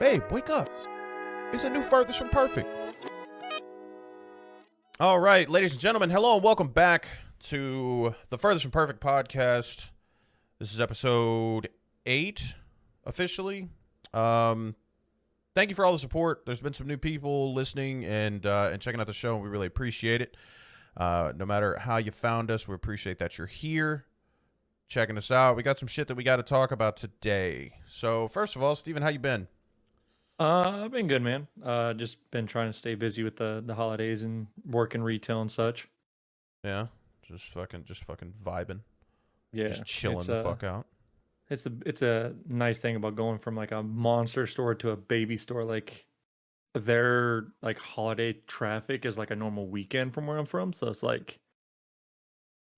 Babe, wake up. It's a new Furthest From Perfect. All right, ladies and gentlemen, hello and welcome back to the Furthest From Perfect podcast. This is episode 8, officially. Thank you for all the support. There's been some new people listening and checking out the show, and we really appreciate it. No matter how you found us, we appreciate that you're here, checking us out. We got some shit that we got to talk about today. So, first of all, Steven, how you been? I've been good, man. Just been trying to stay busy with the holidays and working retail and such. Yeah, just fucking vibing, Yeah, just chilling it's the fuck out. it's a nice thing about going from like a monster store to a baby store. Like their like holiday traffic is like a normal weekend from where I'm from, so it's like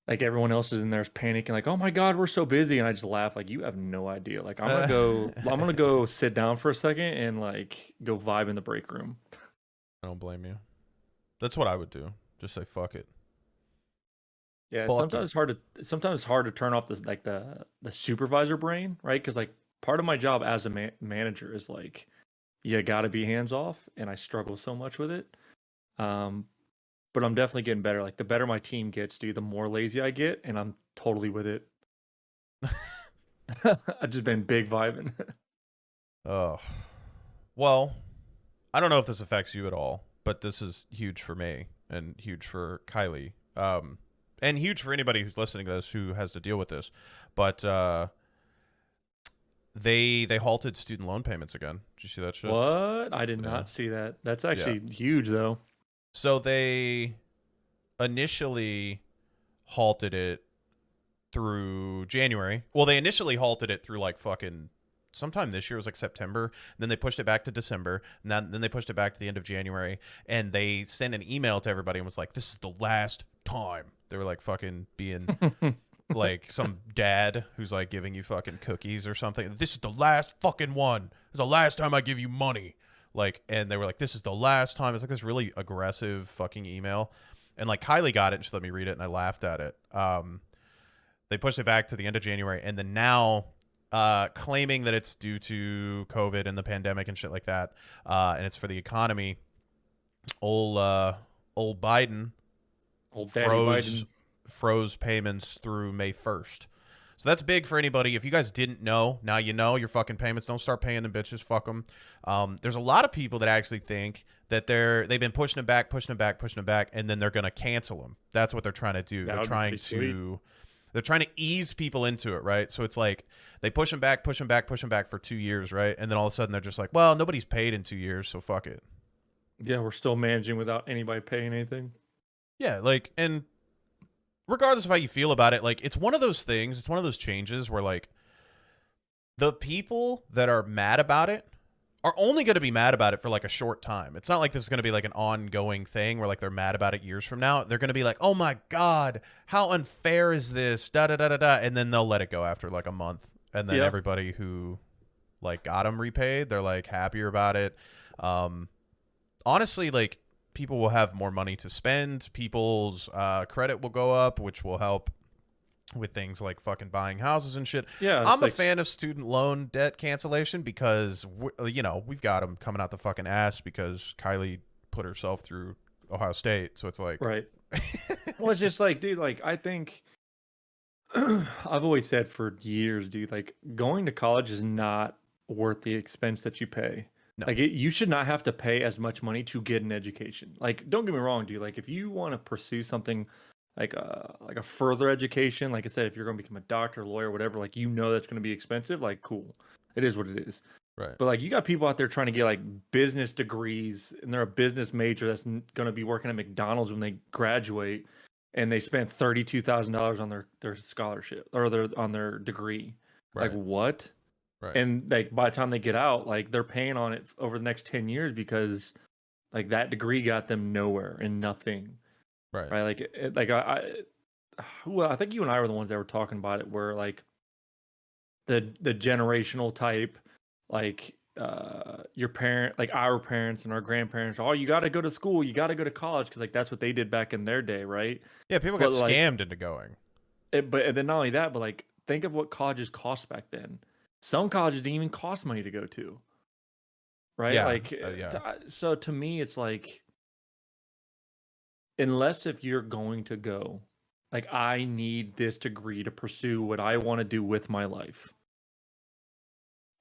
everyone else is in there is panicking, like, oh my god, we're so busy, and I just laugh like you have no idea. Like I'm gonna go sit down for a second and like go vibe in the break room. I don't blame you. That's what I would do. Just say fuck it. Yeah, Fuck sometimes it. it's hard to turn off this like the supervisor brain, right? Because like part of my job as a manager is like you got to be hands off, and I struggle so much with it. Um, but I'm definitely getting better. Like the better my team gets, dude, the more lazy I get, and I'm totally with it. I've just been big vibing. Oh, well, I don't know if this affects you at all, but this is huge for me and huge for Kylie. And huge for anybody who's listening to this who has to deal with this. But they halted student loan payments again. Did you see that shit? What? I did Yeah. not see that. That's Yeah. actually huge, though. So they initially halted it through January. Well, they initially halted it through like fucking sometime this year. It was like September. And then they pushed it back to December. And then they pushed it back to the end of January. And they sent an email to everybody and was like, this is the last time. They were like fucking being like some dad who's like giving you fucking cookies or something. This is the last fucking one. This is the last time I give you money. Like, and they were like, this is the last time. It's like this really aggressive fucking email. And like Kylie got it and she let me read it and I laughed at it. They pushed it back to the end of January, and then now claiming that it's due to COVID and the pandemic and shit like that, and it's for the economy. Old Biden Old Daddy Biden. froze payments through May 1st. So that's big for anybody. If you guys didn't know, now you know your fucking payments. Don't start paying them bitches. Fuck them. There's a lot of people that actually think that they've been pushing them back, and then they're gonna cancel them. That's what they're trying to do. That would be pretty sweet. They're trying to ease people into it, right? So it's like they push them back for 2 years, right? And then all of a sudden they're just like, well, nobody's paid in 2 years, so fuck it. Yeah, we're still managing without anybody paying anything. Yeah, like, and regardless of how you feel about it, like, it's one of those things, it's one of those changes where, like, the people that are mad about it are only going to be mad about it for, like, a short time. It's not like this is going to be, like, an ongoing thing where, like, they're mad about it years from now. They're going to be like, oh, my God, how unfair is this, da-da-da-da-da, and then they'll let it go after, like, a month. And then everybody who, like, got them repaid, they're, like, happier about it. Honestly, like, people will have more money to spend. People's credit will go up, which will help with things like fucking buying houses and shit. Yeah, I'm a fan of student loan debt cancellation because, we've got them coming out the fucking ass because Kylie put herself through Ohio State. So it's like... right. Well, it's just like, dude, like, I think I've always said for years, dude, like, going to college is not worth the expense that you pay. No. Like, you should not have to pay as much money to get an education. Like, don't get me wrong, dude. Like, if you want to pursue something like a further education, like I said, if you're going to become a doctor, lawyer, whatever, like, that's going to be expensive, like, cool. It is what it is. Right. But, like, you got people out there trying to get, like, business degrees, and they're a business major that's going to be working at McDonald's when they graduate, and they spent $32,000 on their scholarship or on their degree. Right. Like, what? Right. And like by the time they get out, like they're paying on it over the next 10 years because like that degree got them nowhere and nothing. Right. Like I think you and I were the ones that were talking about it, where like the generational type, like your parent, like our parents and our grandparents, oh, you got to go to school, you got to go to college, because like that's what they did back in their day, right? Yeah, people got scammed into going. But then not only that, but like think of what colleges cost back then. Some colleges didn't even cost money to go to. right? Yeah. Like, Yeah. so to me, it's like, unless if you're going to go, like, I need this degree to pursue what I want to do with my life.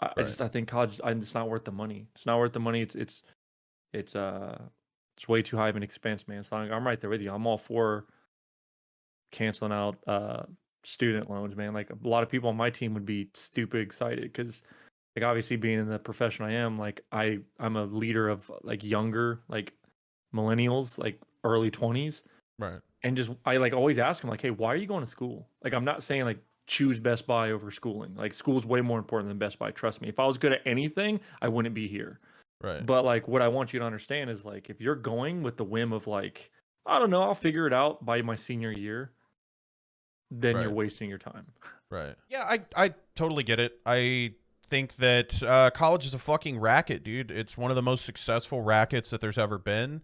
Right. I think college, it's not worth the money. It's not worth the money. It's it's way too high of an expense, man. So I'm right there with you. I'm all for canceling out student loans, man. Like, a lot of people on my team would be stupid excited because, like, obviously being in the profession I am, like, I'm a leader of like younger, like, millennials, like early 20s. Right. And just, I like always ask them, like, hey, why are you going to school? Like, I'm not saying like choose Best Buy over schooling. Like, school's way more important than Best Buy. Trust me. If I was good at anything, I wouldn't be here. Right. But like, what I want you to understand is, like, if you're going with the whim of like, I don't know, I'll figure it out by my senior year, then you're Right. wasting your time. Right. Yeah, I totally get it. I think that college is a fucking racket, dude. It's one of the most successful rackets that there's ever been.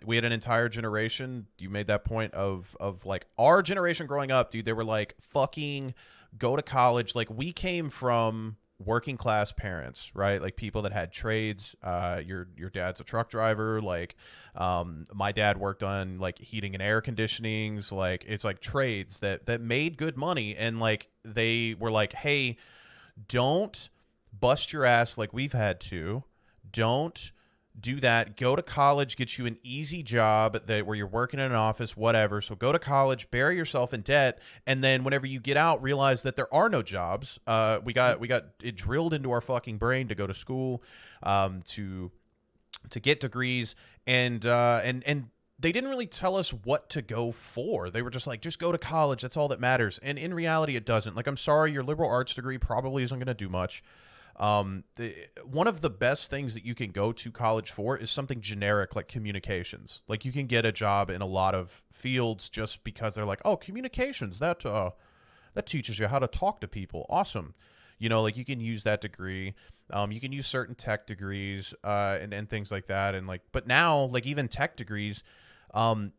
We had an entire generation. You made that point of like our generation growing up, dude. They were like fucking go to college. Like we came from working class parents, right? Like people that had trades. Your dad's a truck driver. Like my dad worked on like heating and air conditionings. Like it's like trades that made good money, and like they were like, hey, don't bust your ass like we've had to. Don't do that. Go to college, get you an easy job that where you're working in an office, whatever. So go to college, bury yourself in debt, and then whenever you get out, realize that there are no jobs. We got it drilled into our fucking brain to go to school, to get degrees, and they didn't really tell us what to go for. They were just like, just go to college. That's all that matters. And in reality, it doesn't. Like, I'm sorry, your liberal arts degree probably isn't going to do much. One of the best things that you can go to college for is something generic like communications. Like, you can get a job in a lot of fields just because they're like, oh, communications, that teaches you how to talk to people. Awesome. You know, like you can use that degree. You can use certain tech degrees and things like that. And like, but now, like even tech degrees,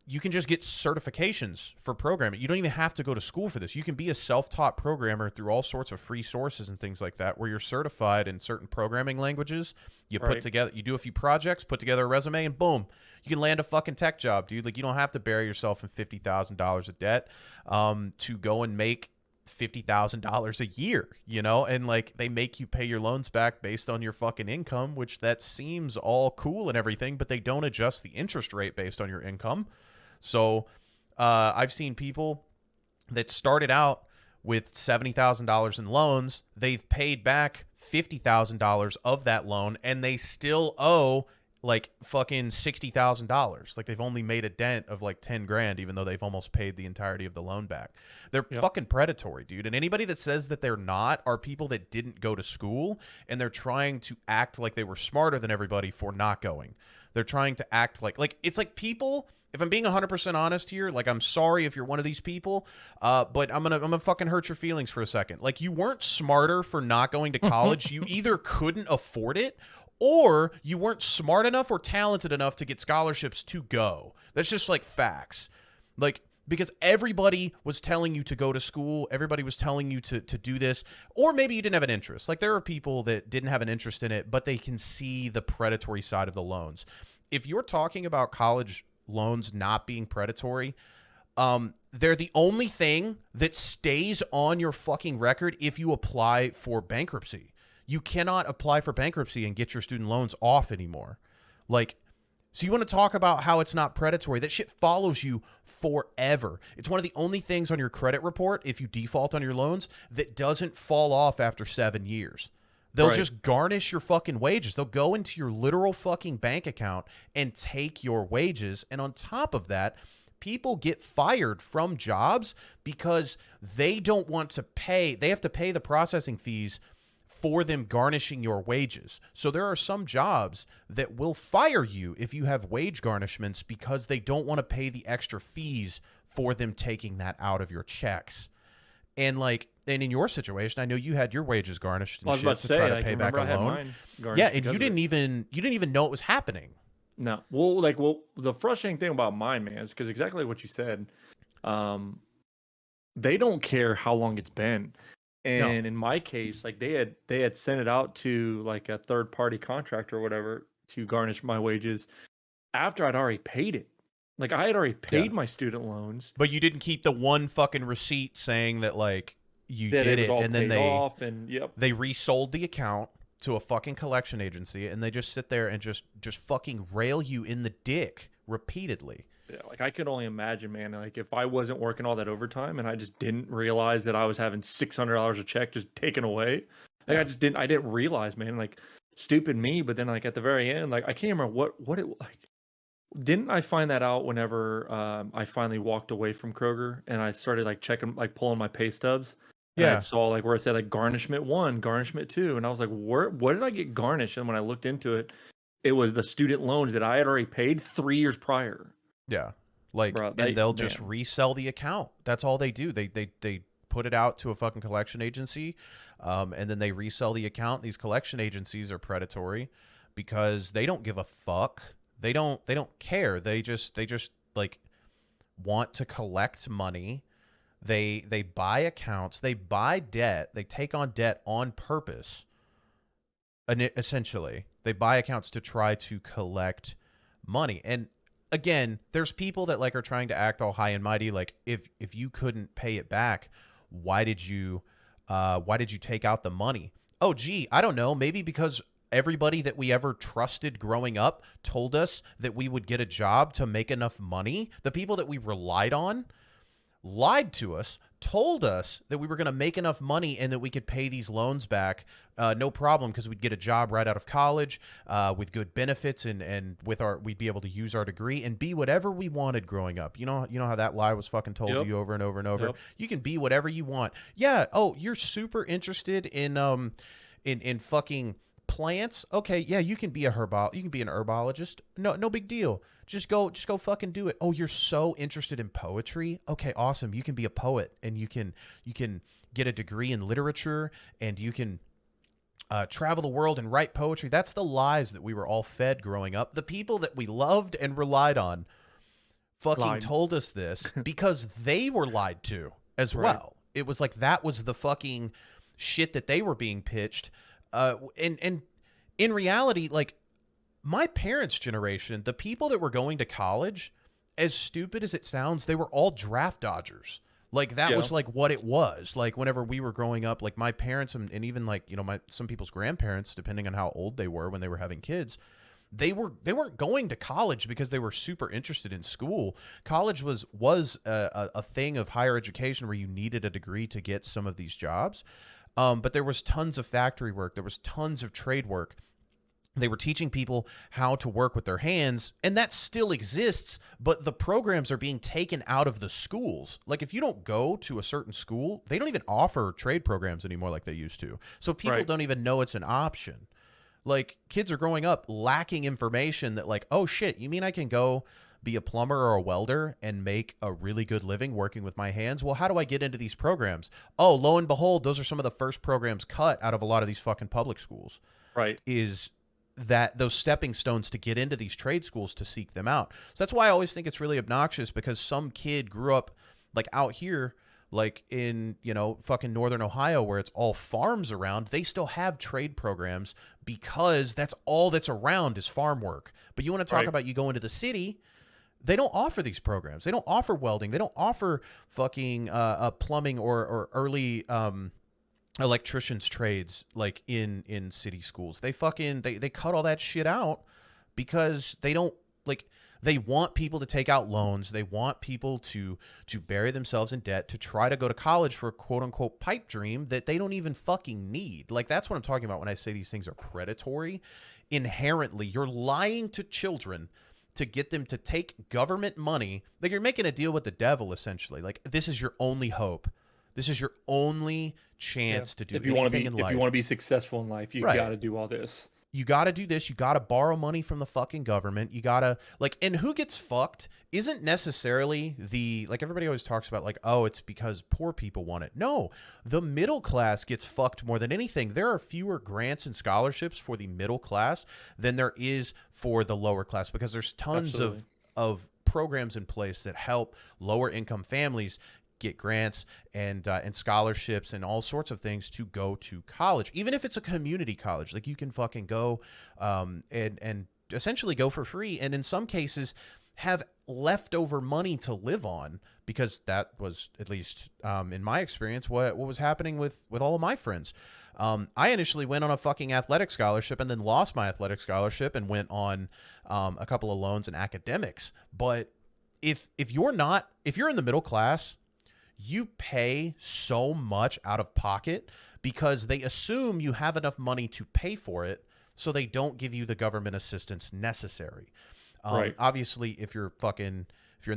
you can just get certifications for programming. You don't even have to go to school for this. You can be a self-taught programmer through all sorts of free sources and things like that, where you're certified in certain programming languages. You put together, you do a few projects, put together a resume, and boom, you can land a fucking tech job, dude. Like you don't have to bury yourself in $50,000 of debt to go and make $50,000 a year, you know, and like they make you pay your loans back based on your fucking income, which that seems all cool and everything, but they don't adjust the interest rate based on your income. So I've seen people that started out with $70,000 in loans. They've paid back $50,000 of that loan, and they still owe like fucking $60,000. Like they've only made a dent of like 10 grand, even though they've almost paid the entirety of the loan back. They're fucking predatory, dude. And anybody that says that they're not are people that didn't go to school, and they're trying to act like they were smarter than everybody for not going. They're trying to act like it's like people. If I'm being 100% honest here, like I'm sorry if you're one of these people, but I'm gonna fucking hurt your feelings for a second. Like you weren't smarter for not going to college. You either couldn't afford it, or you weren't smart enough or talented enough to get scholarships to go. That's just like facts. Like, because everybody was telling you to go to school, everybody was telling you to do this, or maybe you didn't have an interest. Like there are people that didn't have an interest in it, but they can see the predatory side of the loans. If you're talking about college loans not being predatory, they're the only thing that stays on your fucking record if you apply for bankruptcy. You cannot apply for bankruptcy and get your student loans off anymore. Like, so you want to talk about how it's not predatory? That shit follows you forever. It's one of the only things on your credit report, if you default on your loans, that doesn't fall off after 7 years. They'll just garnish your fucking wages. They'll go into your literal fucking bank account and take your wages. And on top of that, people get fired from jobs because they don't want to pay. They have to pay the processing fees for them garnishing your wages. So there are some jobs that will fire you if you have wage garnishments because they don't want to pay the extra fees for them taking that out of your checks. And like, and in your situation, I know you had your wages garnished and shit to try to pay back a loan. Yeah, and you didn't even know it was happening. No. Well, the frustrating thing about mine, man, is because exactly what you said. They don't care how long it's been. No. And in my case, like they had sent it out to like a third party contractor or whatever to garnish my wages after I'd already paid it. Like I had already Yeah. paid my student loans, But you didn't keep the one fucking receipt saying that like you that it did was it, all and then paid off, and yep. they resold the account to a fucking collection agency, and they just sit there and just fucking rail you in the dick repeatedly. Yeah, like I could only imagine, man. Like if I wasn't working all that overtime and I just didn't realize that I was having $600 a check just taken away, like Yeah. I didn't realize, man. Like stupid me. But then like at the very end, like I can't remember what it like. Didn't I find that out whenever I finally walked away from Kroger and I started like checking, like pulling my pay stubs, and I Yeah. saw like where it said like garnishment 1, garnishment 2, and I was like, where? What did I get garnished? And when I looked into it, it was the student loans that I had already paid 3 years prior. Yeah. Like, Bro, and they they'll just man, resell the account. That's all they do. They put it out to a fucking collection agency, and then they resell the account. These collection agencies are predatory because they don't give a fuck. They don't care. They just like want to collect money. They buy accounts. They buy debt. They take on debt on purpose. And essentially, they buy accounts to try to collect money. And again, there's people that like are trying to act all high and mighty, like if you couldn't pay it back, why did you take out the money? Oh gee, I don't know, maybe because everybody that we ever trusted growing up told us that we would get a job to make enough money. The people that we relied on lied to us, told us that we were going to make enough money and that we could pay these loans back, no problem, because we'd get a job right out of college with good benefits, and with we'd be able to use our degree and be whatever we wanted growing up. You know how that lie was fucking told to yep, you over and over and over. yep, You can be whatever you want. Yeah. Oh, you're super interested in fucking plants. Okay, yeah, you can be a you can be an herbologist. No big deal. Just go fucking do it. Oh, you're so interested in poetry. Okay, awesome. You can be a poet, and you can get a degree in literature, and you can travel the world and write poetry. That's the lies that we were all fed growing up. The people that we loved and relied on fucking lied. told us this because they were lied to as Right. well. It was like that was the fucking shit that they were being pitched. And in reality, like my parents' generation, the people that were going to college, as stupid as it sounds, they were all draft dodgers. Like that Yeah. was like what it was. Like whenever we were growing up, like my parents and even like, some people's grandparents, depending on how old they were when they were having kids, they weren't going to college because they were super interested in school. College was a thing of higher education where you needed a degree to get some of these jobs. But there was tons of factory work. There was tons of trade work. They were teaching people how to work with their hands, and that still exists, but the programs are being taken out of the schools. Like if you don't go to a certain school, they don't even offer trade programs anymore like they used to. So people Right. don't even know it's an option. Like kids are growing up lacking information that like, oh shit, you mean I can go be a plumber or a welder and make a really good living working with my hands? Well, how do I get into these programs? Oh, lo and behold, those are some of the first programs cut out of a lot of these fucking public schools. Right. Is that those stepping stones to get into these trade schools to seek them out. So that's why I always think it's really obnoxious, because some kid grew up like out here, like in, fucking northern Ohio, where it's all farms around. They still have trade programs because that's all that's around is farm work. But you want to talk Right. about you go into the city, they don't offer these programs. They don't offer welding. They don't offer fucking plumbing or early electricians trades like in city schools. They fucking they cut all that shit out because they don't like they want people to take out loans. They want people to bury themselves in debt to try to go to college for a quote unquote pipe dream that they don't even fucking need. Like that's what I'm talking about when I say these things are predatory. Inherently, you're lying to children to get them to take government money. Like you're making a deal with the devil essentially. Like this is your only hope. This is your only Yeah. chance to do If you want to anything be in if life. you want to be successful in life, you Right. got to do all this. You got to do this. You got to borrow money from the fucking government. You got to and who gets fucked isn't necessarily like everybody always talks about like, oh, it's because poor people want it. No, the middle class gets fucked more than anything. There are fewer grants and scholarships for the middle class than there is for the lower class, because there's tons Absolutely. of programs in place that help lower income families get grants and scholarships and all sorts of things to go to college, even if it's a community college. Like you can fucking go and essentially go for free, and in some cases have leftover money to live on, because that was, at least in my experience, what was happening with all of my friends. I initially went on a fucking athletic scholarship and then lost my athletic scholarship and went on a couple of loans in academics. But if you're in the middle class, you pay so much out of pocket because they assume you have enough money to pay for it, so they don't give you the government assistance necessary. Right. Obviously, if you're in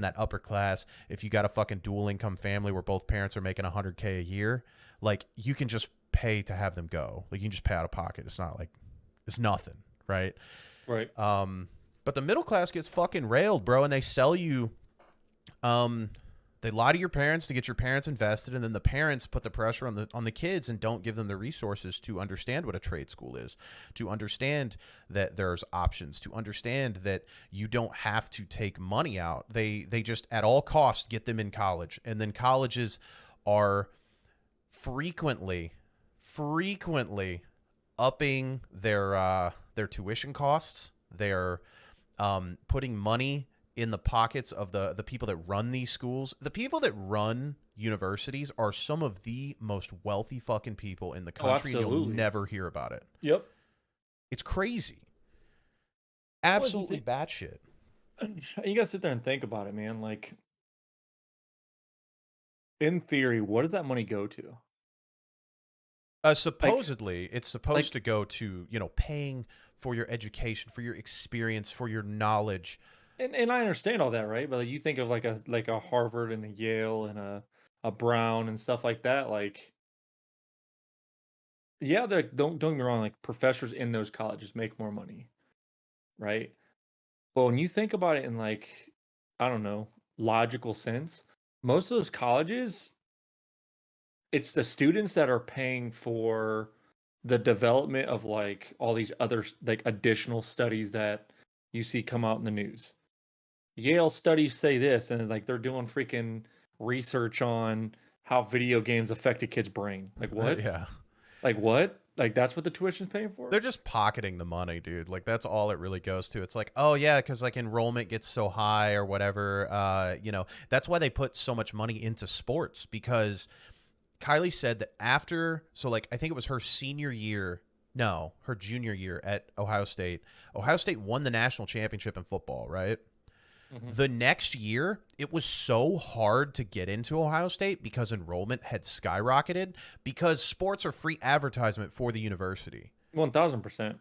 that upper class, if you got a fucking dual income family where both parents are making $100K a year, like you can just pay to have them go. Like you can just pay out of pocket. It's not like it's nothing, right? Right. But the middle class gets fucking railed, bro, and they sell you. They lie to your parents to get your parents invested, and then the parents put the pressure on the kids and don't give them the resources to understand what a trade school is, to understand that there's options, to understand that you don't have to take money out. They just at all costs get them in college, and then colleges are frequently upping their tuition costs. They're putting money in the pockets of the people that run these schools. The people that run universities are some of the most wealthy fucking people in the country, and you'll never hear about it. Yep. It's crazy. Absolutely batshit. You gotta sit there and think about it, man. Like, in theory, what does that money go to? Supposedly, it's supposed to go to, paying for your education, for your experience, for your knowledge. And I understand all that, right? But like, you think of like a Harvard and a Yale and a Brown and stuff like that. Like, yeah, don't get me wrong. Like, professors in those colleges make more money, right? But when you think about it in like, I don't know, logical sense, most of those colleges, it's the students that are paying for the development of like all these other like additional studies that you see come out in the news. Yale studies say this, and like they're doing freaking research on how video games affect a kid's brain. Like what? Yeah. Like what? Like that's what the tuition's paying for? They're just pocketing the money, dude. Like that's all it really goes to. It's like, oh yeah, because like enrollment gets so high or whatever. That's why they put so much money into sports, because Kylie said that I think it was her senior year. No, her junior year at Ohio State. Ohio State won the national championship in football, right? Mm-hmm. The next year, it was so hard to get into Ohio State because enrollment had skyrocketed, because sports are free advertisement for the university. 1000%.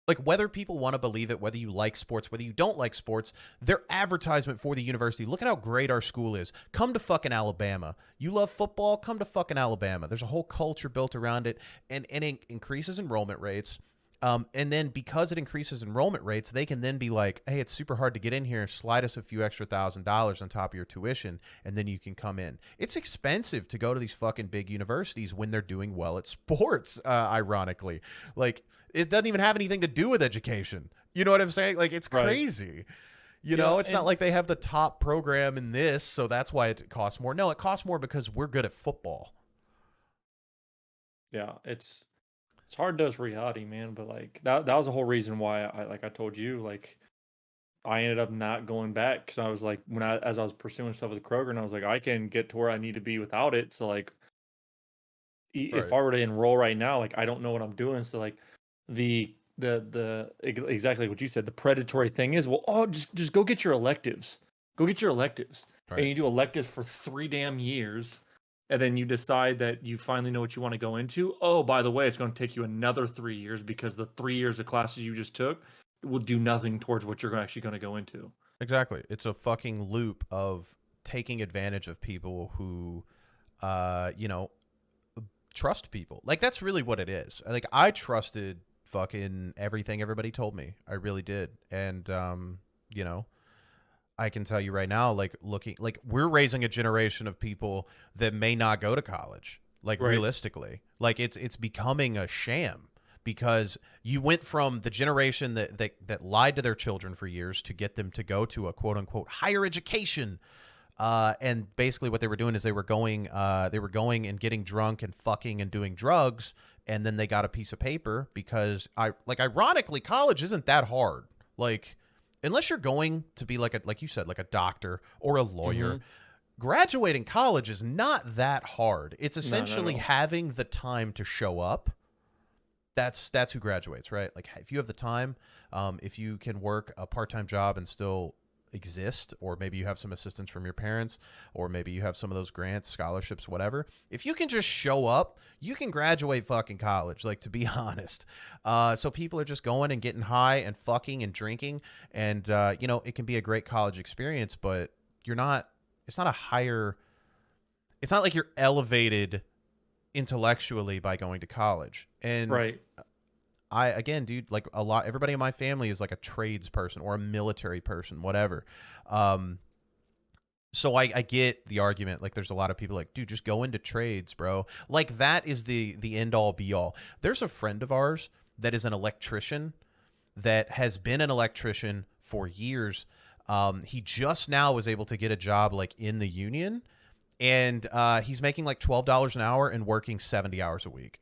Like, whether people want to believe it, whether you like sports, whether you don't like sports, they're advertisement for the university. Look at how great our school is. Come to fucking Alabama. You love football? Come to fucking Alabama. There's a whole culture built around it, and it increases enrollment rates. And then because it increases enrollment rates, they can then be like, hey, it's super hard to get in here. Slide us a few extra $1,000s on top of your tuition, and then you can come in. It's expensive to go to these fucking big universities when they're doing well at sports, ironically. Like, it doesn't even have anything to do with education. You know what I'm saying? Like, it's crazy. Right. It's not like they have the top program in this, so that's why it costs more. No, it costs more because we're good at football. Yeah, it's hard to know, it's reality, man. But like that was the whole reason why I told you, like I ended up not going back, because I was like, as I was pursuing stuff with Kroger, and I was like, I can get to where I need to be without it. So like, if I were to enroll right now, like I don't know what I'm doing. So like the exactly what you said, the predatory thing is, well, just go get your electives. Go get your electives. Right. And you do electives for 3 damn years. And then you decide that you finally know what you want to go into. Oh, by the way, it's going to take you another 3 years, because the 3 years of classes you just took will do nothing towards what you're actually going to go into. Exactly. It's a fucking loop of taking advantage of people who, trust people. Like, that's really what it is. Like, I trusted fucking everything everybody told me. I really did. And, I can tell you right now, like we're raising a generation of people that may not go to college. Like, right. Realistically, like it's becoming a sham, because you went from the generation that lied to their children for years to get them to go to a quote unquote higher education, And basically what they were doing is they were going and getting drunk and fucking and doing drugs, and then they got a piece of paper because ironically college isn't that hard. Like, unless you're going to be like you said, like a doctor or a lawyer, Hmm. graduating college is not that hard. It's No, not at essentially all. having the time to show up. That's who graduates, right? Like, if you have the time, if you can work a part-time job and still exist, or maybe you have some assistance from your parents, or maybe you have some of those grants, scholarships, whatever. If you can just show up, you can graduate fucking college, like, to be honest. So people are just going and getting high and fucking and drinking, and it can be a great college experience, but you're not. It's not a higher. It's not like you're elevated intellectually by going to college. And Right. I, again, dude, like, everybody in my family is like a trades person or a military person, whatever. Um, so I get the argument. Like, there's a lot of people like, dude, just go into trades, bro. Like, that is the end all be all. There's a friend of ours that is an electrician that has been an electrician for years. He just now was able to get a job like in the union, and he's making like $12 an hour and working 70 hours a week.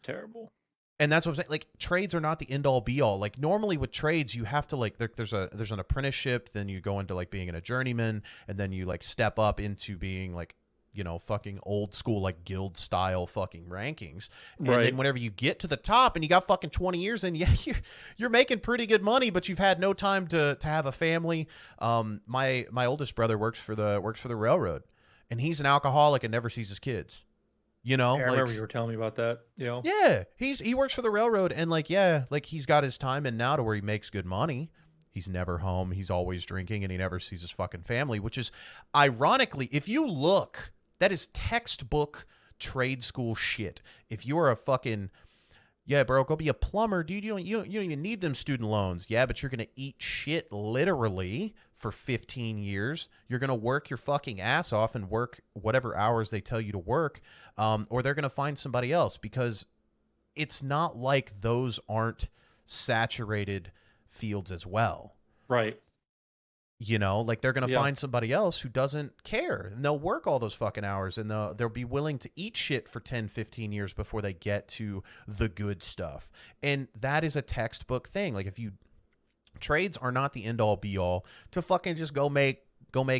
Terrible. And that's what I'm saying. Like, trades are not the end all be all. Like, normally with trades, you have to like there's an apprenticeship, then you go into like being a journeyman, and then you like step up into being like, fucking old school, like guild style fucking rankings. And then Right. whenever you get to the top and you got fucking 20 years, and yeah, you're making pretty good money, but you've had no time to have a family. My oldest brother works for the railroad, and he's an alcoholic and never sees his kids. Hey, I remember you Like, were telling me about that. yeah, he works for the railroad, and like, yeah, like, he's got his time in now to where he makes good money. He's never home. He's always drinking, and he never sees his fucking family, which is, ironically, if you look, that is textbook trade school shit. If you are a fucking, yeah, bro, go be a plumber, dude. You don't even need them student loans. Yeah, but you're gonna eat shit literally for 15 years. You're gonna work your fucking ass off and work whatever hours they tell you to work, or they're gonna find somebody else, because it's not like those aren't saturated fields as well. Right. Like, they're gonna Yeah. find somebody else who doesn't care, and they'll work all those fucking hours, and they'll be willing to eat shit for 10, 15 years before they get to the good stuff. And that is a textbook thing. Like, if you trades are not the end all be all to fucking just go make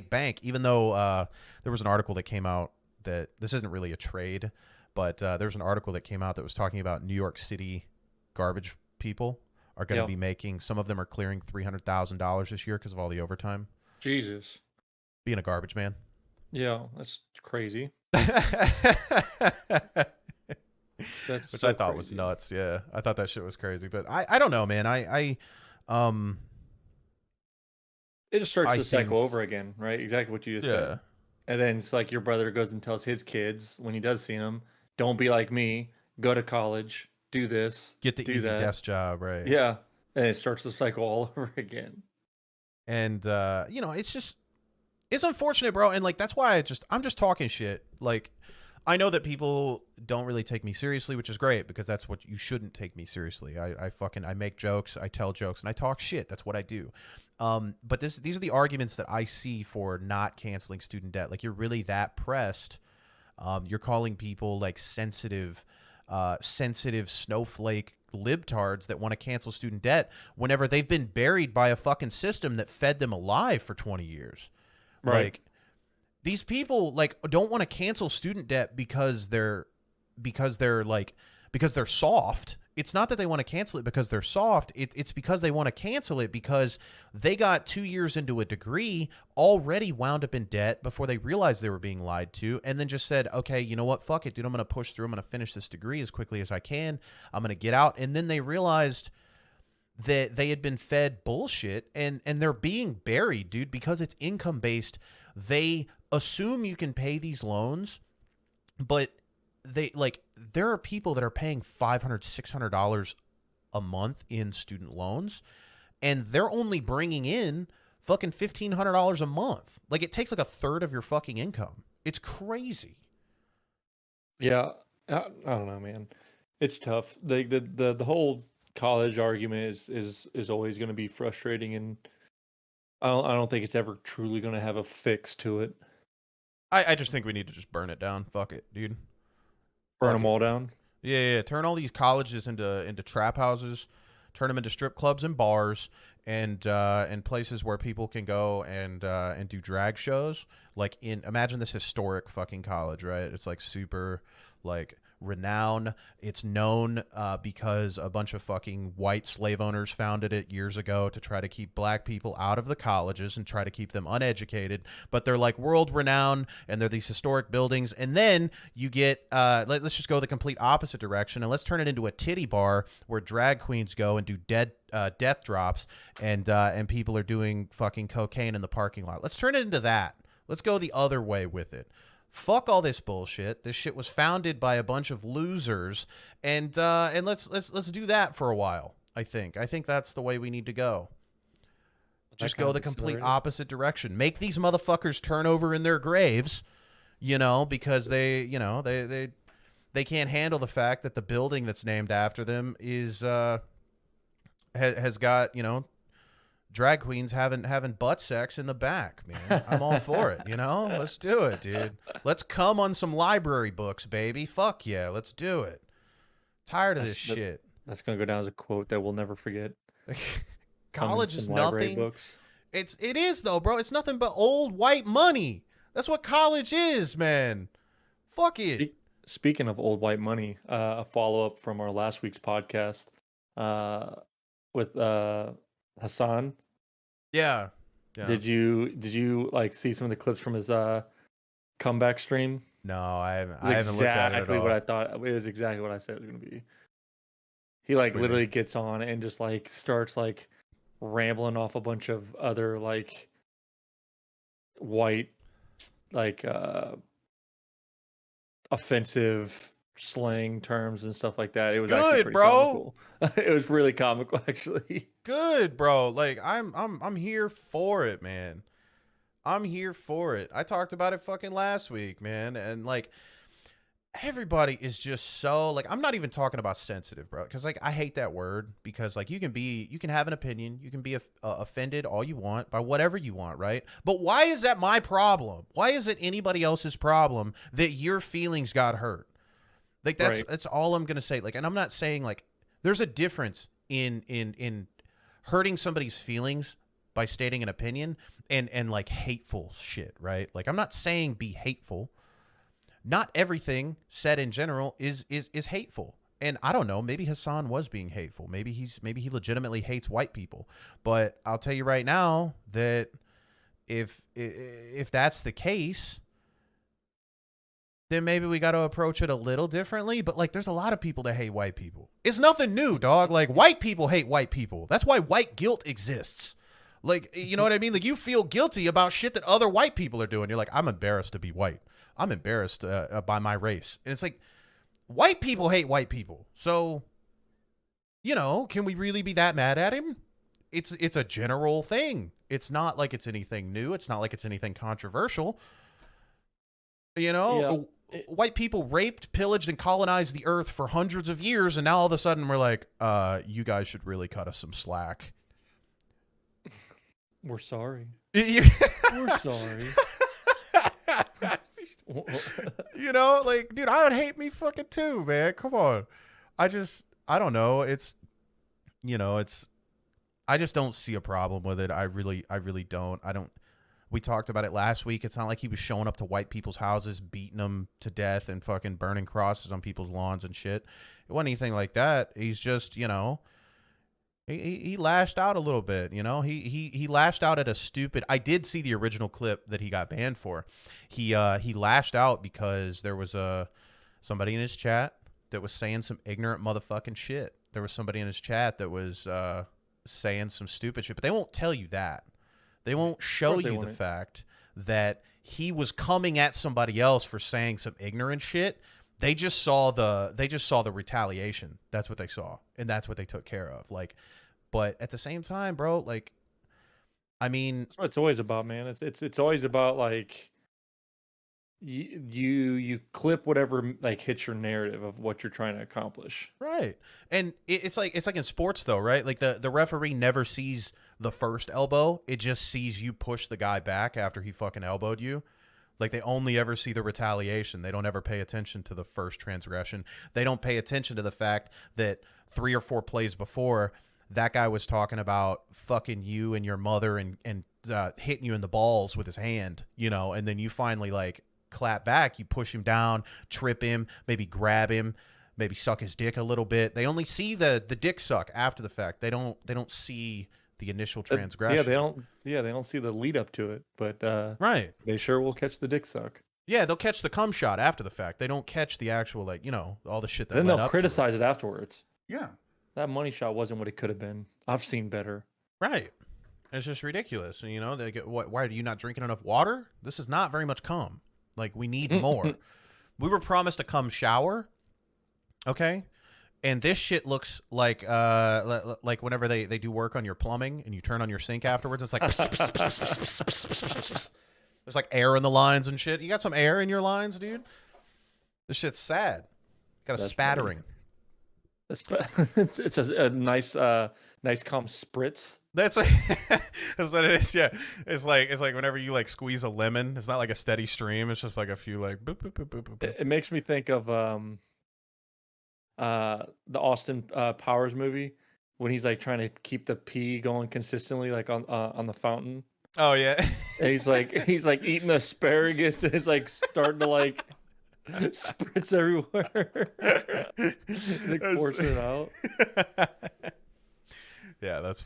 bank. Even though there was an article that came out that this isn't really a trade, but there's an article that came out that was talking about New York City garbage people are going to Yeah. be making, some of them are clearing $300,000 this year because of all the overtime Jesus. being a garbage man. Yeah, that's crazy. That's Which I so thought was crazy. nuts. Yeah, I thought that shit was crazy, but I don't know, man. Um It just starts I the cycle think, over again, right? Exactly what you just yeah, said. And then it's like your brother goes and tells his kids when he does see them, don't be like me, go to college, do this, get the do easy that. desk job, right? Yeah. And it starts the cycle all over again. And it's unfortunate, bro. And like, that's why I'm just talking shit. Like, I know that people don't really take me seriously, which is great, because that's what you shouldn't take me seriously. I make jokes, I tell jokes, and I talk shit. That's what I do. But these are the arguments that I see for not canceling student debt. Like, you're really that pressed. You're calling people like sensitive snowflake libtards that want to cancel student debt whenever they've been buried by a fucking system that fed them alive for 20 years. Right. Like, these people like don't want to cancel student debt because they're soft. It's not that they want to cancel it because they're soft. It's because they want to cancel it because they got 2 years into a degree, already wound up in debt before they realized they were being lied to, and then just said, okay, you know what, fuck it, dude, I'm going to push through, I'm going to finish this degree as quickly as I can, I'm going to get out. And then they realized that they had been fed bullshit, and they're being buried, dude, because it's income based. They assume you can pay these loans, but there are people that are paying $500, $600 a month in student loans, and they're only bringing in fucking $1,500 a month. Like, it takes like a third of your fucking income. It's crazy. Yeah. I don't know, man. It's tough. The whole college argument is always going to be frustrating, and I don't think it's ever truly going to have a fix to it. I just think we need to just burn it down. Fuck it, dude. Burn Fuck them it. all down. Yeah. Turn all these colleges into trap houses. Turn them into strip clubs and bars and places where people can go and do drag shows. Like imagine this historic fucking college, right? It's like super like renowned. It's known because a bunch of fucking white slave owners founded it years ago to try to keep black people out of the colleges and try to keep them uneducated. But they're like world renowned and they're these historic buildings. And then you get let's just go the complete opposite direction and let's turn it into a titty bar where drag queens go and do death drops and people are doing fucking cocaine in the parking lot. Let's turn it into that. Let's go the other way with it. Fuck all this bullshit. This shit was founded by a bunch of losers, and let's do that for a while. I think that's the way we need to go. Just go the complete opposite direction. Make these motherfuckers turn over in their graves, because they can't handle the fact that the building that's named after them is has got drag queens having butt sex in the back, man. I'm all for it, Let's do it, dude. Let's come on some library books, baby. Fuck yeah, let's do it. Tired of this shit. That's gonna go down as a quote that we'll never forget. College is nothing. Books. It is though, bro. It's nothing but old white money. That's what college is, man. Fuck it. Speaking of old white money, a follow up from our last week's podcast with Hassan. Yeah. Did you like see some of the clips from his comeback stream? No, I haven't looked at it at all. Exactly what I thought. It was exactly what I said it was going to be. He like literally gets on and just like starts like rambling off a bunch of other like white like offensive slang terms and stuff like that. It was actually pretty comical. It was really comical, actually. Good, bro. Like I'm here for it, man. I'm here for it. I talked about it fucking last week, man, and like everybody is just so like I'm not even talking about sensitive, bro, because like I hate that word because like you can have an opinion, you can be offended all you want by whatever you want, right? But why is that my problem? Why is it anybody else's problem that your feelings got hurt? Like that's all I'm gonna say. Like, and I'm not saying like there's a difference in hurting somebody's feelings by stating an opinion and like hateful shit, right? Like I'm not saying be hateful. Not everything said in general is hateful. And I don't know, maybe Hassan was being hateful. Maybe he legitimately hates white people. But I'll tell you right now that if that's the case, then maybe we got to approach it a little differently. But like, there's a lot of people that hate white people. It's nothing new, dog. Like white people hate white people. That's why white guilt exists. Like, you know what I mean? Like you feel guilty about shit that other white people are doing. You're like, I'm embarrassed to be white. I'm embarrassed by my race. And it's like, white people hate white people. So, can we really be that mad at him? It's a general thing. It's not like it's anything new. It's not like it's anything controversial. Yeah. White people raped, pillaged, and colonized the earth for hundreds of years. And now all of a sudden we're like, you guys should really cut us some slack. We're sorry. We're sorry. Like, dude, I would hate me fucking too, man. Come on. I don't know. I just don't see a problem with it. I really don't. We talked about it last week. It's not like he was showing up to white people's houses, beating them to death and fucking burning crosses on people's lawns and shit. It wasn't anything like that. He's just, he lashed out a little bit, he lashed out at a stupid. I did see the original clip that he got banned for. He lashed out because there was somebody in his chat that was saying some ignorant motherfucking shit. There was somebody in his chat that was saying some stupid shit, but they won't tell you that. They won't show you the fact that he was coming at somebody else for saying some ignorant shit. They just saw the retaliation. That's what they saw, and that's what they took care of. Like, but at the same time, bro, like, I mean, that's what it's always about, man. It's always about like you clip whatever like hits your narrative of what you're trying to accomplish, right? And it's like in sports though, right? Like the referee never sees the first elbow; it just sees you push the guy back after he fucking elbowed you. Like they only ever see the retaliation. They don't ever pay attention to the first transgression. They don't pay attention to the fact that 3 or 4 plays before, that guy was talking about fucking you and your mother and hitting you in the balls with his hand, you know, and then you finally like clap back, you push him down, trip him, maybe grab him, maybe suck his dick a little bit. They only see the dick suck after the fact. They don't see the initial transgression. They don't see the lead up to it, but right. they sure will catch the dick suck. Yeah, they'll catch the cum shot after the fact. They don't catch the actual, like, you know, all the shit that then led they'll up criticize to it afterwards. Yeah. That money shot wasn't what it could have been. I've seen better. Right. It's just ridiculous. You know, they get, why are you not drinking enough water? This is not very much cum. Like, we need more. We were promised a cum shower. Okay. And this shit looks like whenever they do work on your plumbing and you turn on your sink afterwards, it's like there's like air in the lines and shit. You got some air in your lines, dude? This shit's sad. Got a That's spattering. It's a nice calm spritz. That's what it is. Yeah, it's like whenever you like squeeze a lemon, it's not like a steady stream. It's just like a few like boop boop boop boop boop. It makes me think of the Austin Powers movie when he's like trying to keep the pee going consistently, like on the fountain. Oh yeah. And he's like eating asparagus and it's like starting to like spritz everywhere. Like forcing it out. Yeah, that's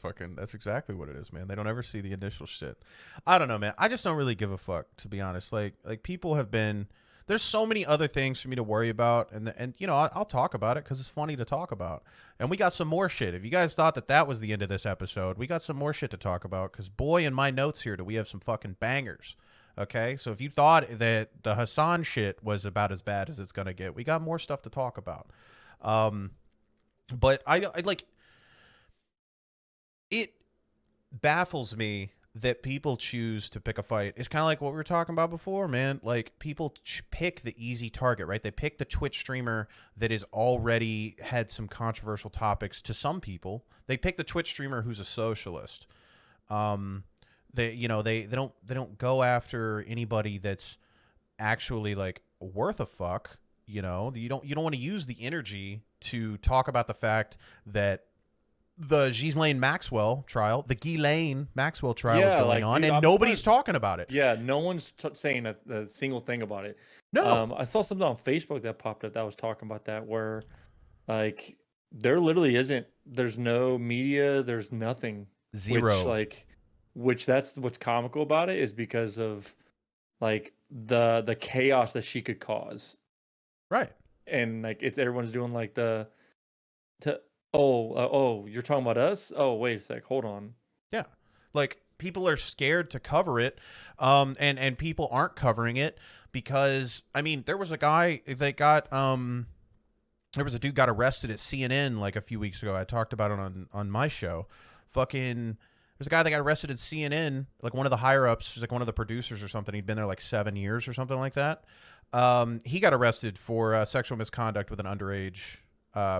exactly what it is, man. They don't ever see the initial shit. I don't know, man. I just don't really give a fuck, to be honest. Like people have been, there's so many other things for me to worry about, and you know, I'll talk about it because it's funny to talk about. And we got some more shit. If you guys thought that was the end of this episode, we got some more shit to talk about because boy, in my notes here, do we have some fucking bangers. Okay, so if you thought that the Hassan shit was about as bad as it's gonna get, we got more stuff to talk about. But I like, it baffles me that people choose to pick a fight. It's kind of like what we were talking about before, man. Like people pick the easy target, right? They pick the Twitch streamer that has already had some controversial topics to some people. They pick the Twitch streamer who's a socialist. They don't go after anybody that's actually like worth a fuck. You know, you don't want to use the energy to talk about the fact that the Ghislaine Maxwell trial, the Ghislaine Maxwell trial is going on, dude, and nobody's talking about it. Yeah, no one's saying a single thing about it. No. I saw something on Facebook that popped up that was talking about that, where like there literally isn't, there's no media, there's nothing. Zero. Which that's what's comical about it, is because of like the chaos that she could cause. Right. And like everyone's doing like you're talking about us? Oh, wait a sec, hold on. Yeah. Like people are scared to cover it. And people aren't covering it because, I mean, there was a guy that got there was a dude got arrested at CNN like a few weeks ago. I talked about it on my show. There's a guy that got arrested at CNN, like one of the higher ups, like one of the producers or something. He'd been there like 7 years or something like that. He got arrested for sexual misconduct with an underage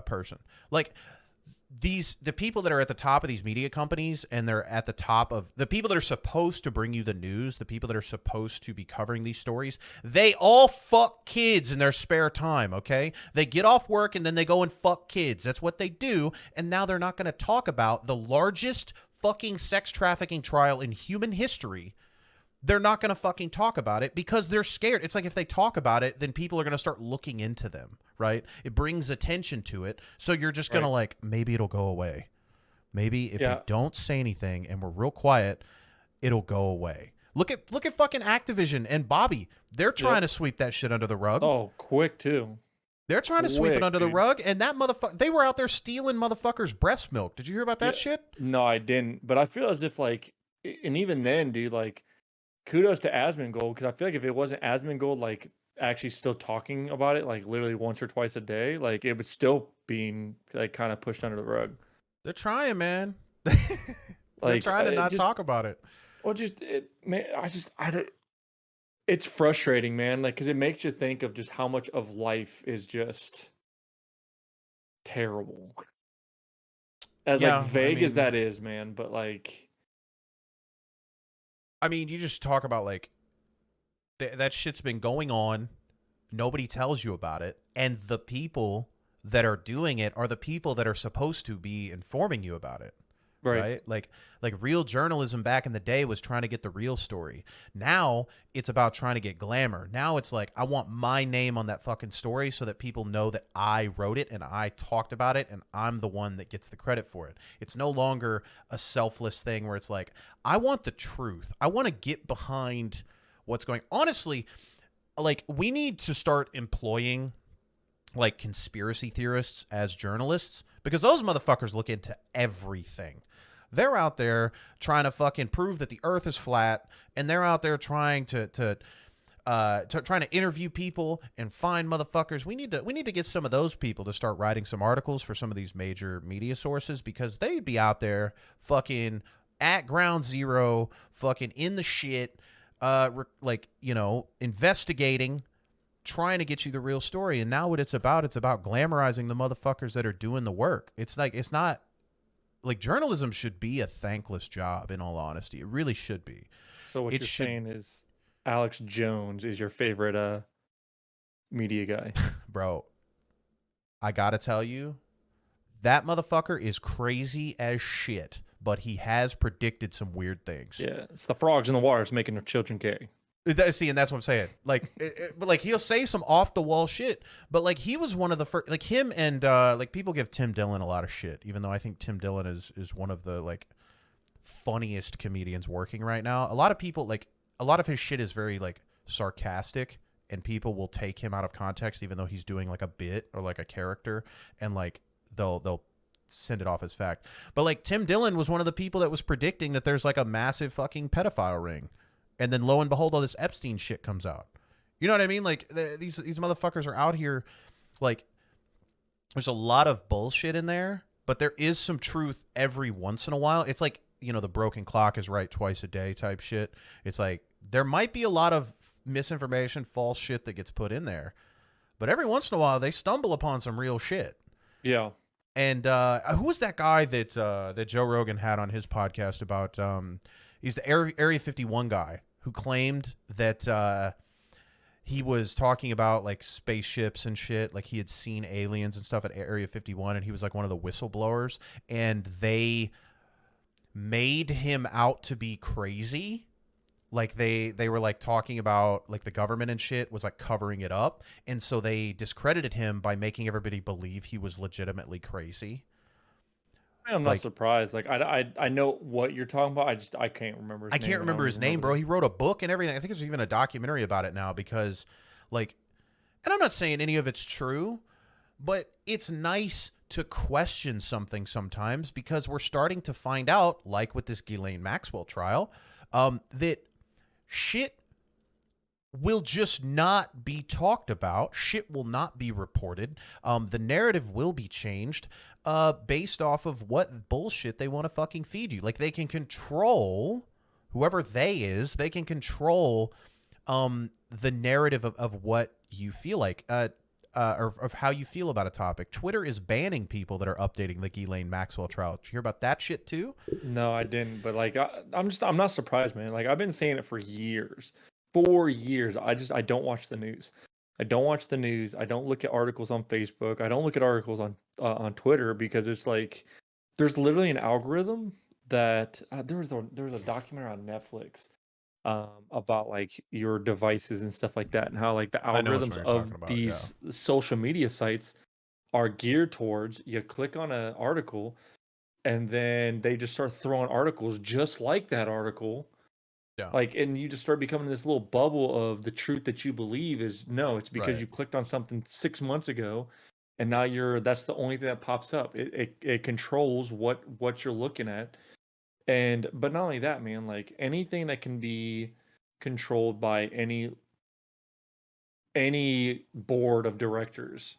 person. Like the people that are at the top of these media companies, and they're at the top of the people that are supposed to bring you the news, the people that are supposed to be covering these stories, they all fuck kids in their spare time. Okay, they get off work and then they go and fuck kids. That's what they do. And now they're not going to talk about the largest fucking sex trafficking trial in human history. They're not going to fucking talk about it because they're scared. It's like if they talk about it, then people are going to start looking into them, right? It brings attention to it. So you're just going to like, maybe it'll go away. Maybe if we don't say anything and we're real quiet, it'll go away. Look at fucking Activision and Bobby. They're trying to sweep that shit under the rug. Oh, quick too. They're trying to sweep it under the rug, and that motherfucker, they were out there stealing motherfuckers' breast milk. Did you hear about that shit? No, I didn't. But I feel as if like, and even then, dude, like, kudos to Asmongold, because I feel like if it wasn't Asmongold, like, actually still talking about it, like, literally once or twice a day, like, it would still being, like, kind of pushed under the rug. They're trying, man. They're trying to not talk about it. Well, it's frustrating, man, like, because it makes you think of just how much of life is just terrible. As, like, vague as that is, man, but, like... I mean, you just talk about, like, That shit's been going on. Nobody tells you about it. And the people that are doing it are the people that are supposed to be informing you about it. Right. Right? Like real journalism back in the day was trying to get the real story. Now it's about trying to get glamour. Now it's like I want my name on that fucking story so that people know that I wrote it and I talked about it and I'm the one that gets the credit for it. It's no longer a selfless thing where it's like I want the truth. I want to get behind what's going. Honestly, like we need to start employing like conspiracy theorists as journalists because those motherfuckers look into everything. They're out there trying to fucking prove that the earth is flat, and they're out there trying to trying to interview people and find motherfuckers. We need to get some of those people to start writing some articles for some of these major media sources because they'd be out there fucking at ground zero, fucking in the shit, like investigating, trying to get you the real story. And now what it's about glamorizing the motherfuckers that are doing the work. It's like it's not like journalism should be a thankless job, in all honesty. It really should be. So what It you're should, saying is Alex Jones is your favorite media guy. bro. I gotta tell you, that motherfucker is crazy as shit, but he has predicted some weird things. Yeah, it's the frogs in the water making their children gay. See, and that's what I'm saying. Like, but like he'll say some off the wall shit. But like he was one of the first. Like him and like people give Tim Dillon a lot of shit, even though I think Tim Dillon is one of the like funniest comedians working right now. A lot of people like a lot of his shit is very like sarcastic, and people will take him out of context, even though he's doing like a bit or like a character, and like they'll send it off as fact. But like Tim Dillon was one of the people that was predicting that there's like a massive fucking pedophile ring. And then lo and behold, all this Epstein shit comes out. You know what I mean? Like these motherfuckers are out here. Like there's a lot of bullshit in there, but there is some truth every once in a while. It's like the broken clock is right twice a day type shit. It's like there might be a lot of misinformation, false shit that gets put in there, but every once in a while they stumble upon some real shit. Yeah. And who was that guy that Joe Rogan had on his podcast about? He's the Area 51 guy who claimed that he was talking about like spaceships and shit. Like he had seen aliens and stuff at Area 51, and he was like one of the whistleblowers. And they made him out to be crazy. Like they were like talking about like the government and shit was like covering it up. And so they discredited him by making everybody believe he was legitimately crazy. I'm not Like surprised. Like I know what you're talking about. I can't remember his I name. can't And I remember don't his even name, remember bro. He wrote a book and everything. I think there's even a documentary about it now because, like, and I'm not saying any of it's true, but it's nice to question something sometimes because we're starting to find out, like with this Ghislaine Maxwell trial, that shit will just not be talked about. Shit will not be reported. The narrative will be changed based off of what bullshit they want to fucking feed you. Like they can control whoever they is. They can control the narrative of what you feel like. Or of how you feel about a topic. Twitter is banning people that are updating the Ghislaine Maxwell trial. Did you hear about that shit too? No, I didn't. But like, I'm not surprised, man. Like, I've been saying it for years, 4 years. I don't watch the news. I don't watch the news. I don't look at articles on Facebook. I don't look at articles on Twitter because it's like, there's literally an algorithm that there was a documentary on Netflix, about like your devices and stuff like that, and how like the I know which algorithms one you're of talking about. Yeah. these social media sites are geared towards you click on an article and then they just start throwing articles just like that article, Yeah. like, and you just start becoming this little bubble of the truth that you believe is no, it's because Right. you clicked on something 6 months ago and now that's the only thing that pops up. It controls what you're looking at. And but not only that, man, like anything that can be controlled by any board of directors,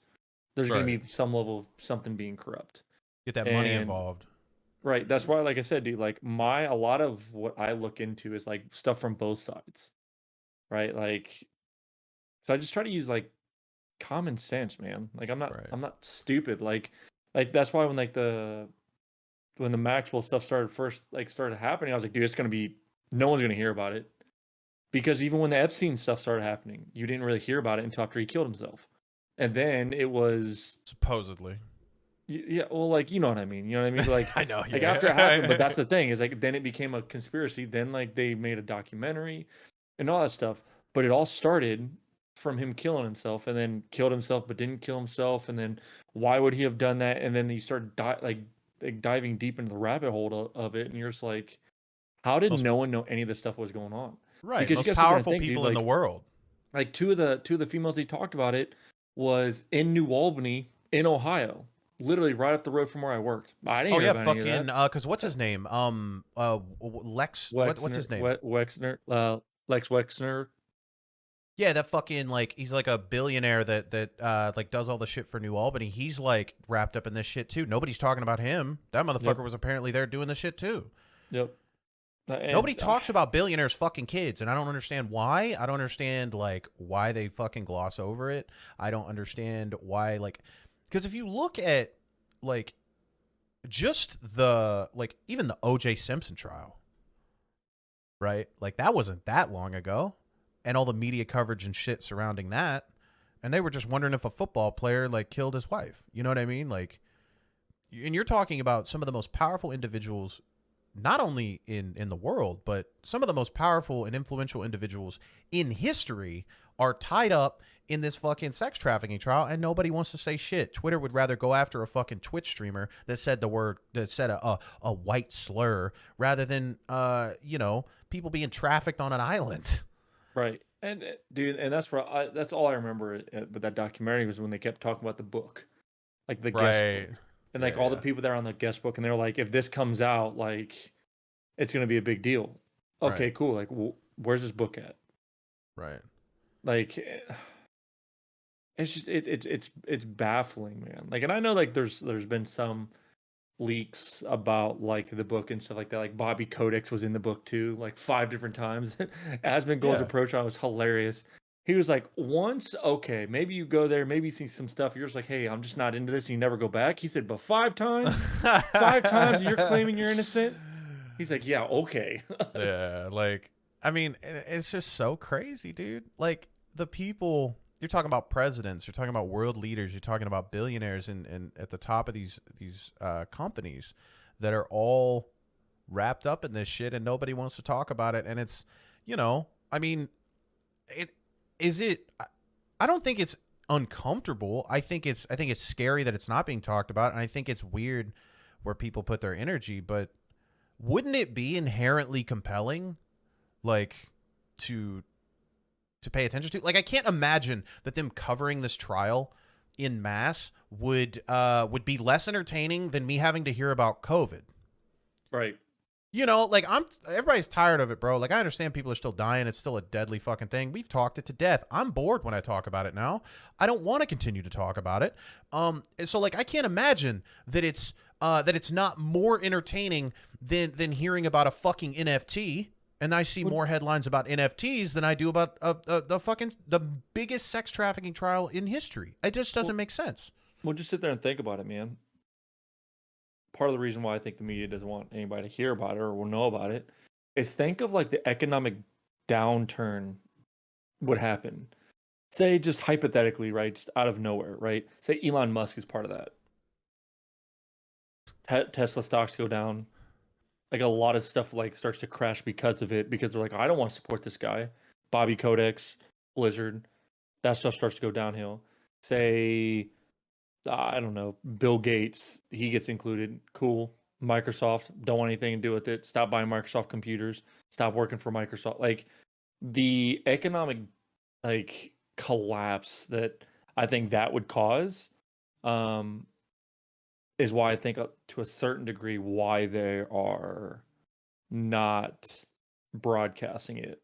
there's going to Right. be some level of something being corrupt. Get that money And involved. right. That's why, like I said, dude, like a lot of what I look into is like stuff from both sides. Right. Like, so I just try to use like common sense, man. Like Right. I'm not stupid. Like that's why when the Maxwell stuff started happening, I was like, dude, it's gonna be no one's gonna hear about it because even when the Epstein stuff started happening, you didn't really hear about it until after he killed himself. And then it was Supposedly. yeah, well, like you know what I mean. You know what I mean? I know, Like after it happened, but yeah. that's the thing is like then it became a conspiracy. Then like they made a documentary and all that stuff. But it all started from him killing himself, and then killed himself, but didn't kill himself. And then why would he have done that? And then you start like diving deep into the rabbit hole of it, and you're just like, how did Most no one know any of this stuff was going on? right, Because you most guys sit there and powerful think, dude, people in the world. like two of the females they talked about it was in New Albany in Ohio, literally right up the road from where I worked. I didn't Oh hear yeah, about any of fucking that. cause what's his name? Lex what's Wexner, his name? Wexner, Lex Wexner. Yeah, that fucking like he's like a billionaire that like does all the shit for New Albany. He's like wrapped up in this shit too. Nobody's talking about him. That motherfucker Yep, was apparently there doing the shit too. yep. Nobody And talks about billionaires fucking kids, and I don't understand why. I don't understand like why they fucking gloss over it. I don't understand why like because if you look at like just the like even the OJ Simpson trial, right? Like that wasn't that long ago, and all the media coverage and shit surrounding that, and they were just wondering if a football player like killed his wife. You know what I mean? Like, and you're talking about some of the most powerful individuals, not only in the world, but some of the most powerful and influential individuals in history are tied up in this fucking sex trafficking trial, and nobody wants to say shit. Twitter would rather go after a fucking Twitch streamer that said a white slur rather than you know, people being trafficked on an island. right, and dude, and that's all I remember. With that documentary was when they kept talking about the book, like the guest book, Right. and Yeah, like all the yeah. people that are on the guest book, and they're like, if this comes out, like it's gonna be a big deal. Right. Okay, cool. Like, where's this book at? Right. Like, it's just it's baffling, man. Like, and I know like there's been some leaks about like the book and stuff like that. Like Bobby Codex was in the book too, like 5 different times. Asmongold's Yeah. approach on it was hilarious. He was like, once, okay, maybe you go there, maybe you see some stuff. You're just like, hey, I'm just not into this, and you never go back. He said, but 5 times, 5 times you're claiming you're innocent. He's like, yeah, okay. Yeah, like I mean, it's just so crazy, dude. Like the people you're talking about presidents, you're talking about world leaders, you're talking about billionaires and at the top of these companies that are all wrapped up in this shit and nobody wants to talk about it. And it's, you know, I mean, it is it. I don't think it's uncomfortable. I think it's scary that it's not being talked about, and I think it's weird where people put their energy. But wouldn't it be inherently compelling, like to pay attention to? Like I can't imagine that them covering this trial in mass would be less entertaining than me having to hear about COVID. Right. You know, like everybody's tired of it, bro. Like I understand people are still dying. It's still a deadly fucking thing. We've talked it to death. I'm bored when I talk about it now. I don't want to continue to talk about it. So like I can't imagine that it's not more entertaining than hearing about a fucking NFT. And I see Well, more headlines about NFTs than I do about the biggest sex trafficking trial in history. It just doesn't well, make sense. well, just sit there and think about it, man. Part of the reason why I think the media doesn't want anybody to hear about it or will know about it is think of like the economic downturn would happen. Say just hypothetically, right? Just out of nowhere, right? Say Elon Musk is part of that. Tesla stocks go down. Like a lot of stuff like starts to crash because of it because they're like, I don't want to support this guy. Bobby Codex, Blizzard, that stuff starts to go downhill. Say I don't know, Bill Gates, he gets included. Cool. Microsoft, don't want anything to do with it. Stop buying Microsoft computers. Stop working for Microsoft. Like the economic like collapse that I think that would cause um is why I think to a certain degree why they are not broadcasting it.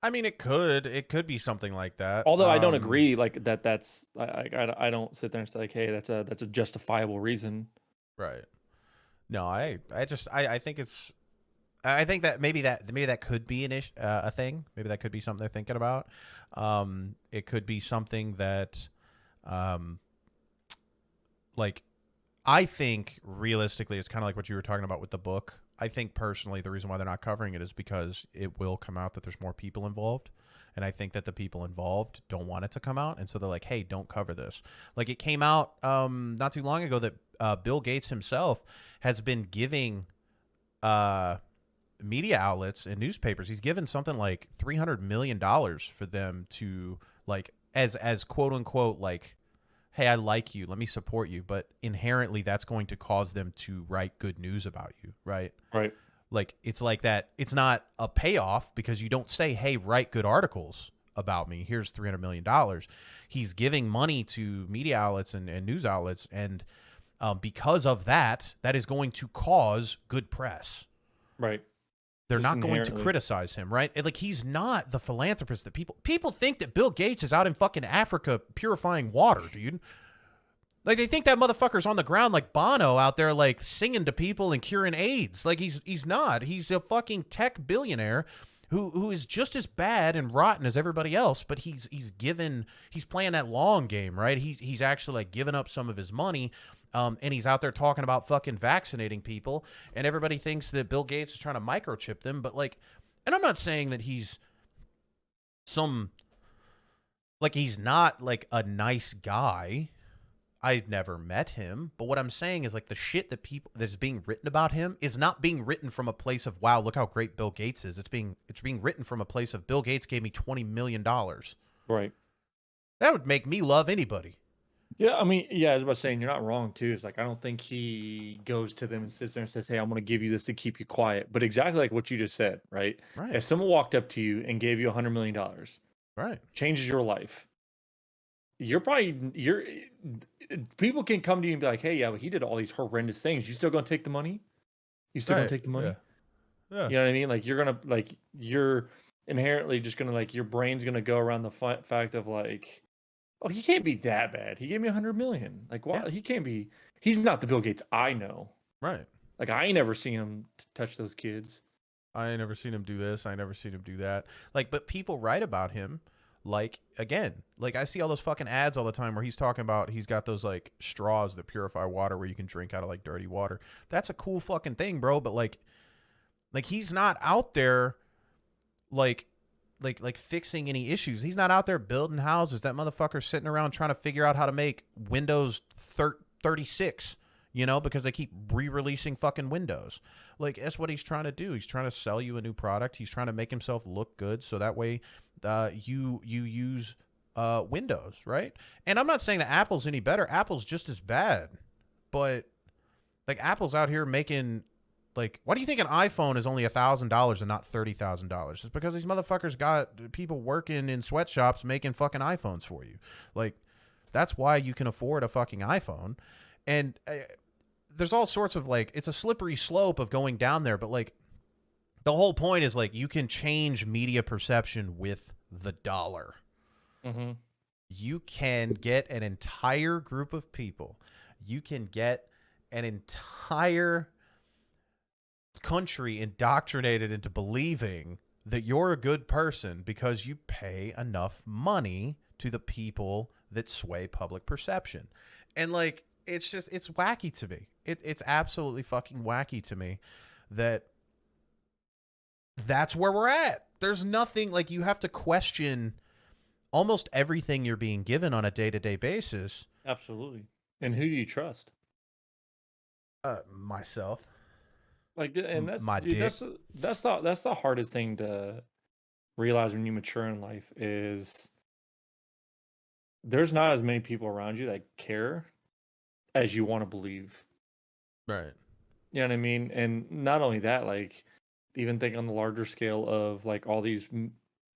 I mean, it could be something like that. Although I don't agree like that's I don't sit there and say like hey that's a justifiable reason. Right. No, I think it's I think that maybe that could be a thing. Maybe that could be something they're thinking about. It could be something that, like, I think realistically, it's kind of like what you were talking about with the book. I think personally, the reason why they're not covering it is because it will come out that there's more people involved. And I think that the people involved don't want it to come out. And so they're like, hey, don't cover this. Like it came out not too long ago that Bill Gates himself has been giving media outlets and newspapers, he's given something like $300 million for them to like, as quote unquote, like, hey, I like you, let me support you, but inherently that's going to cause them to write good news about you, right? Right. Like it's like that. It's not a payoff because you don't say, hey, write good articles about me, here's $300 million. He's giving money to media outlets and news outlets, and because of that, that is going to cause good press. Right. They're Just not going to inherently. criticize him, right? And like he's not the philanthropist that people think that Bill Gates is out in fucking Africa purifying water, dude. Like they think that motherfucker's on the ground like Bono out there like singing to people and curing AIDS. Like he's not. He's a fucking tech billionaire who is just as bad and rotten as everybody else, but he's playing that long game, right? He's actually like giving up some of his money. And he's out there talking about fucking vaccinating people, and everybody thinks that Bill Gates is trying to microchip them. But like, and I'm not saying that he's he's not like a nice guy. I've never met him, but what I'm saying is like the shit that's being written about him is not being written from a place of, wow, look how great Bill Gates is. It's being written from a place of, Bill Gates gave me $20 million. Right. That would make me love anybody. Yeah, I mean, yeah, I was about saying you're not wrong too. It's like I don't think he goes to them and sits there and says, "Hey, I'm going to give you this to keep you quiet." But exactly like what you just said, right? Right. If someone walked up to you and gave you $100 million, Right. changes your life, you're people can come to you and be like, "Hey, yeah, but he did all these horrendous things. You still going to take the money? You still going Right. to take the money?" Yeah. You know what I mean? Like you're inherently just gonna like your brain's gonna go around the fact of like, oh, he can't be that bad. He gave me 100 million. Like, why? Yeah. He can't be. He's not the Bill Gates I know. Right. Like, I ain't never seen him touch those kids. I ain't never seen him do this. I ain't never seen him do that. Like, but people write about him. Like, again, like I see all those fucking ads all the time where he's talking about he's got those like straws that purify water where you can drink out of like dirty water. That's a cool fucking thing, bro. But like he's not out there like fixing any issues. He's not out there building houses. That motherfucker's sitting around trying to figure out how to make Windows 36, you know, because they keep re-releasing fucking Windows. Like that's what he's trying to do. He's trying to sell you a new product. He's trying to make himself look good so that way you use Windows, right? And I'm not saying that Apple's any better. Apple's just as bad. But like Apple's out here making, like, why do you think an iPhone is only $1,000 and not $30,000? It's because these motherfuckers got people working in sweatshops making fucking iPhones for you. Like, that's why you can afford a fucking iPhone. And there's all sorts of like, it's a slippery slope of going down there. But like, the whole point is like, you can change media perception with the dollar. Mm-hmm. You can get an entire group of people. You can get an entire country indoctrinated into believing that you're a good person because you pay enough money to the people that sway public perception. And like, it's wacky to me. It's absolutely fucking wacky to me that that's where we're at. There's nothing, like, you have to question almost everything you're being given on a day-to-day basis. Absolutely. And who do you trust? Myself. Like, and that's My dude, dick. that's the hardest thing to realize when you mature in life is there's not as many people around you that care as you want to believe. Right. You know what I mean? And not only that, like, even think on the larger scale of like all these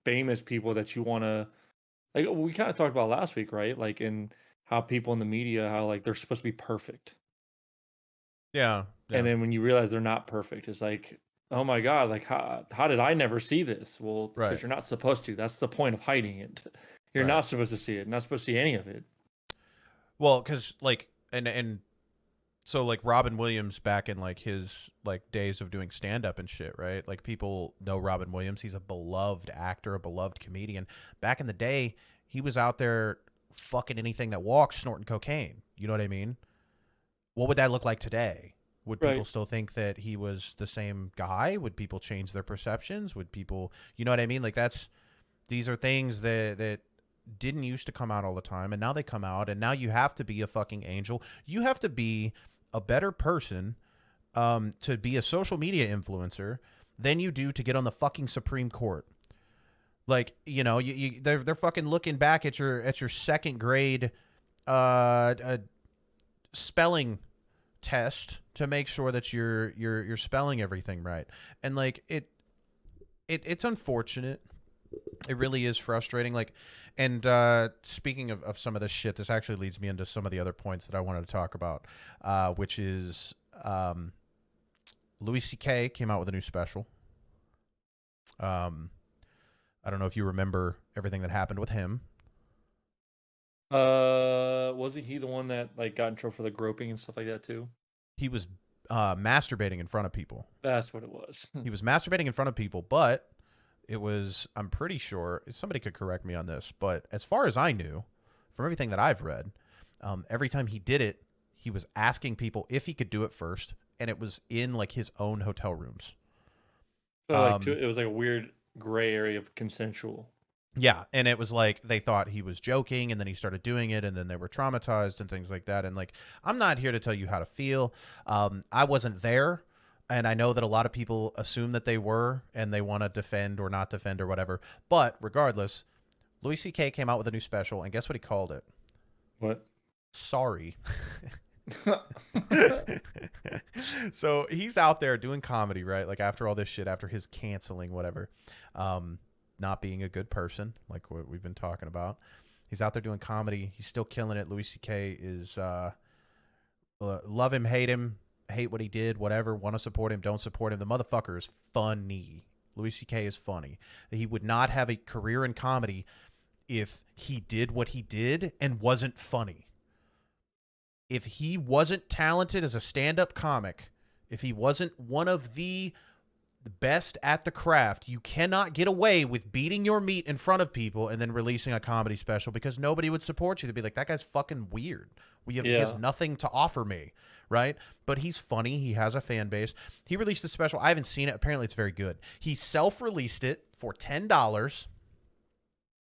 famous people that you want to, like, we kind of talked about last week, right? Like, in how people in the media, how like they're supposed to be perfect. Yeah. And then when you realize they're not perfect, it's like, oh my God, like, how did I never see this? Well, because Right. you're not supposed to. That's the point of hiding it. You're Right. not supposed to see it. Not supposed to see any of it. Well, because like, and so like Robin Williams back in like his like days of doing stand up and shit, right? Like people know Robin Williams. He's a beloved actor, a beloved comedian. Back in the day, he was out there fucking anything that walks, snorting cocaine. You know what I mean? what would that look like today? Would people Right. still think that he was the same guy? Would people change their perceptions? Would people, you know what I mean? Like these are things that didn't used to come out all the time, and now they come out, and now you have to be a fucking angel. You have to be a better person to be a social media influencer than you do to get on the fucking Supreme Court. Like, they're fucking looking back at your second grade spelling test to make sure that you're spelling everything right. And like it's unfortunate. It really is frustrating. Like, and speaking of some of this shit, this actually leads me into some of the other points that I wanted to talk about, which is Louis C.K. came out with a new special. I don't know if you remember everything that happened with him. Wasn't he the one that like got in trouble for the groping and stuff like that too? He was masturbating in front of people. That's what it was. He was masturbating in front of people, but it was, I'm pretty sure, somebody could correct me on this, but as far as I knew, from everything that I've read, every time he did it, he was asking people if he could do it first, and it was in like his own hotel rooms. So like it was like a weird gray area of consensual. Yeah, and it was like they thought he was joking, and then he started doing it, and then they were traumatized and things like that. And like, I'm not here to tell you how to feel. I wasn't there, and I know that a lot of people assume that they were, and they want to defend or not defend or whatever. But regardless, Louis C.K. came out with a new special, and guess what he called it? What? Sorry. So he's out there doing comedy, right? Like after all this shit, after his canceling, whatever. Not being a good person, like what we've been talking about. He's out there doing comedy. He's still killing it. Louis C.K. is love him, hate what he did, whatever. Want to support him, don't support him. The motherfucker is funny. Louis C.K. is funny. He would not have a career in comedy if he did what he did and wasn't funny. If he wasn't talented as a stand-up comic, if he wasn't one of the best at the craft, you cannot get away with beating your meat in front of people and then releasing a comedy special because nobody would support you. They'd be like, that guy's fucking weird. He has nothing to offer me, right? But he's funny. He has a fan base. He released a special. I haven't seen it. Apparently, it's very good. He self-released it for $10.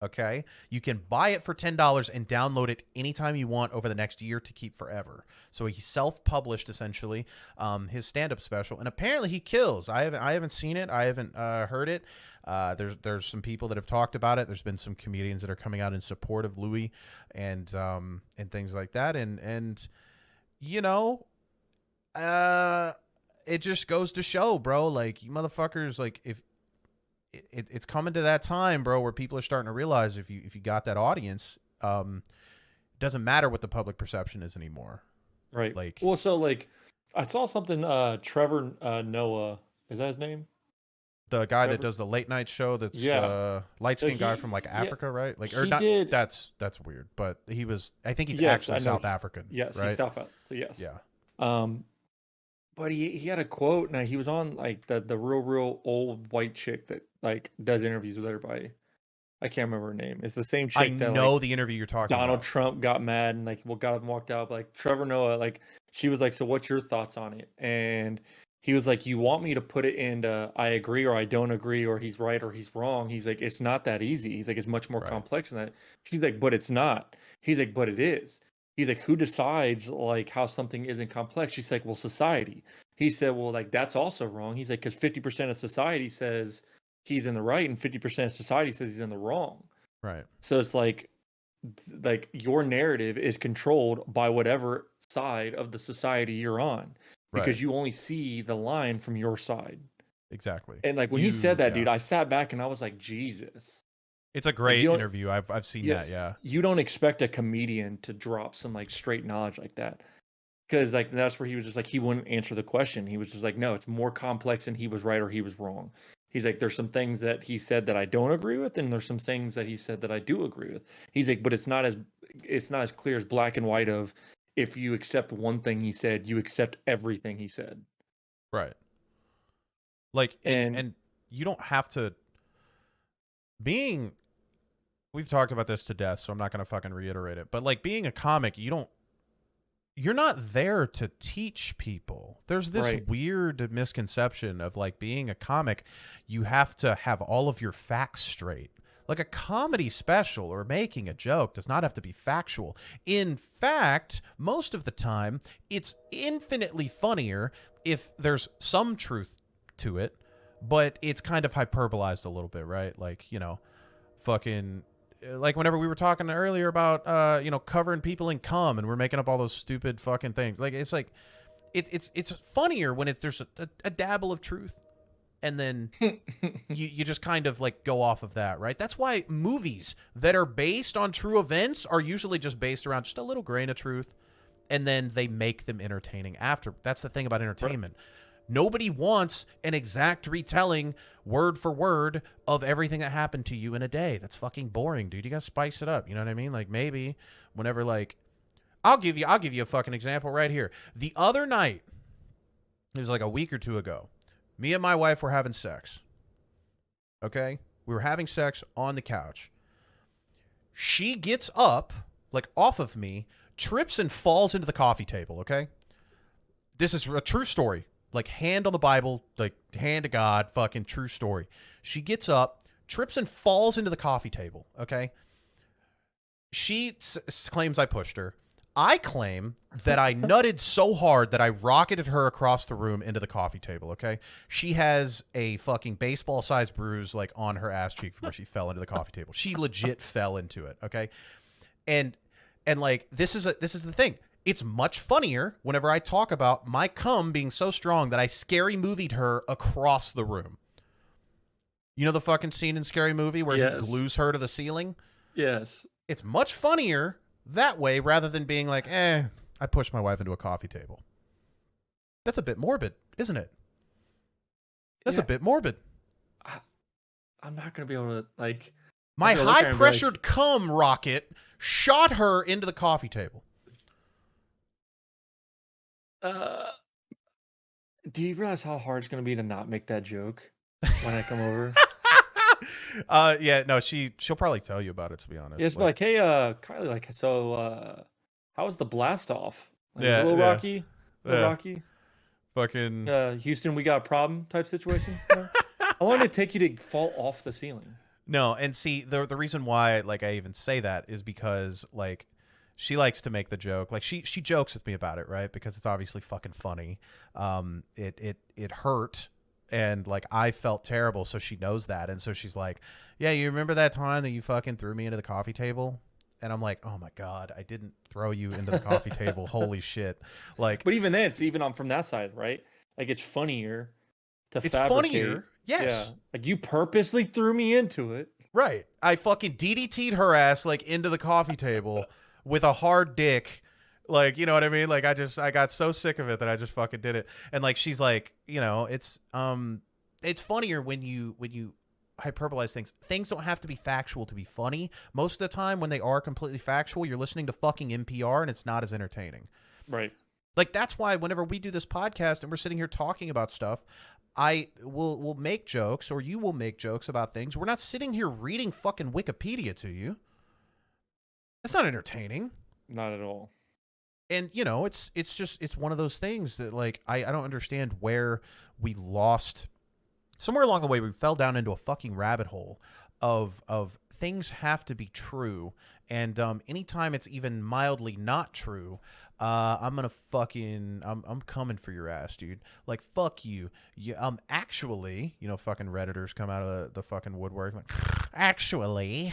Okay, you can buy it for $10 and download it anytime you want over the next year to keep forever. So he self-published essentially his stand-up special, and apparently he kills. I haven't seen it. I haven't heard it. There's some people that have talked about it. There's been some comedians that are coming out in support of Louis and things like that. And you know, it just goes to show, bro. Like you motherfuckers, like if. It's coming to that time, bro, where people are starting to realize if you got that audience, it doesn't matter what the public perception is anymore. Right. Like, well, so like I saw something. Trevor Noah, is that his name? the guy that does the late night show. That's light skinned guy from like Africa, right? Like, or not? That's weird. But he was. I think he's actually South African. Yes, right? He's South African. So yes. Yeah. But he had a quote. Now he was on like the real old white chick that like does interviews with everybody. I can't remember her name. It's the same chick that know like, the interview you're talking Donald about. Trump got mad and like got up and walked out. But, like Trevor Noah, like she was like, "So what's your thoughts on it?" And he was like, "You want me to put it into I agree or I don't agree or he's right or he's wrong?" He's like, "It's not that easy." He's like, "It's much more complex than that." She's like, "But it's not." He's like, "But it is." He's like, "Who decides like how something isn't complex?" She's like, "Well, society." He said, "Well, like that's also wrong." He's like, "Because 50% of society says he's in the right, and 50% of society says he's in the wrong." Right. So it's like your narrative is controlled by whatever side of the society you're on, because you only see the line from your side. Exactly. And like when he said that, dude, I sat back and I was like, Jesus. It's a great interview. I've seen that. Yeah. You don't expect a comedian to drop some like straight knowledge like that. Because like that's where he was just like he wouldn't answer the question. He was just like, no, it's more complex and he was right or he was wrong. He's like, there's some things that he said that I don't agree with, and there's some things that he said that I do agree with. He's like, but it's not as clear as black and white of if you accept one thing he said, you accept everything he said. Right. Like and you don't have to we've talked about this to death, so I'm not gonna fucking reiterate it. But like being a comic, you you're not there to teach people. There's this Right. weird misconception of like being a comic, you have to have all of your facts straight. Like a comedy special or making a joke does not have to be factual. In fact, most of the time, it's infinitely funnier if there's some truth to it, but it's kind of hyperbolized a little bit, right? Like, you know, fucking like whenever we were talking earlier about you know, covering people in cum and we're making up all those stupid fucking things. Like it's like it's funnier when there's a dabble of truth, and then you just kind of like go off of that, right? That's why movies that are based on true events are usually just based around just a little grain of truth, and then they make them entertaining after. That's the thing about entertainment. Nobody wants an exact retelling, word for word, of everything that happened to you in a day. That's fucking boring, dude. You gotta spice it up. You know what I mean? Like maybe whenever like I'll give you a fucking example right here. The other night, it was like a week or two ago, me and my wife were having sex. Okay? We were having sex on the couch. She gets up, like off of me, trips and falls into the coffee table, okay? This is a true story. Like hand on the Bible, like hand to God, fucking true story. She gets up, trips and falls into the coffee table, okay? She claims I pushed her. I claim that I nutted so hard that I rocketed her across the room into the coffee table, okay? She has a fucking baseball-sized bruise like on her ass cheek from where she fell into the coffee table. She legit fell into it, okay? And like this is the thing. It's much funnier whenever I talk about my cum being so strong that I scary movied her across the room. You know the fucking scene in Scary Movie where he glues her to the ceiling? Yes. It's much funnier that way rather than being like, I pushed my wife into a coffee table. That's a bit morbid, isn't it? That's a bit morbid. I'm not going to be able to, like... My high-pressured cum rocket shot her into the coffee table. Do you realize how hard it's going to be to not make that joke when I come over? Yeah, no, she'll probably tell you about it, to be honest. Yes, like, hey, Kylie, like, so, how was the blast off? Like, yeah, a little rocky? Rocky? Fucking... Houston, we got a problem type situation? How long did it take you to fall off the ceiling? No, and see, the reason why, like, I even say that is because, like, she likes to make the joke. Like, she jokes with me about it, right? Because it's obviously fucking funny. It hurt, and, like, I felt terrible, so she knows that. And so she's like, yeah, you remember that time that you fucking threw me into the coffee table? And I'm like, oh, my God, I didn't throw you into the coffee table. Holy shit. Like, but even then, it's even on from that side, right? Like, it's funnier to fabricate. Funnier, yes. Yeah. Like, you purposely threw me into it. Right. I fucking DDT'd her ass, like, into the coffee table with a hard dick. Like, you know what I mean? Like, I got so sick of it that I just fucking did it. And, like, she's like, you know, it's funnier when you hyperbolize things. Things don't have to be factual to be funny. Most of the time when they are completely factual, you're listening to fucking NPR and it's not as entertaining. Right. Like, that's why whenever we do this podcast and we're sitting here talking about stuff, I will make jokes, or you will make jokes about things. We're not sitting here reading fucking Wikipedia to you. That's not entertaining. Not at all. And, you know, it's one of those things that, like, I don't understand where we lost. Somewhere along the way, we fell down into a fucking rabbit hole of things have to be true. And anytime it's even mildly not true, I'm coming for your ass, dude. Like, fuck you. Actually, you know, fucking Redditors come out of the fucking woodwork. Like, actually.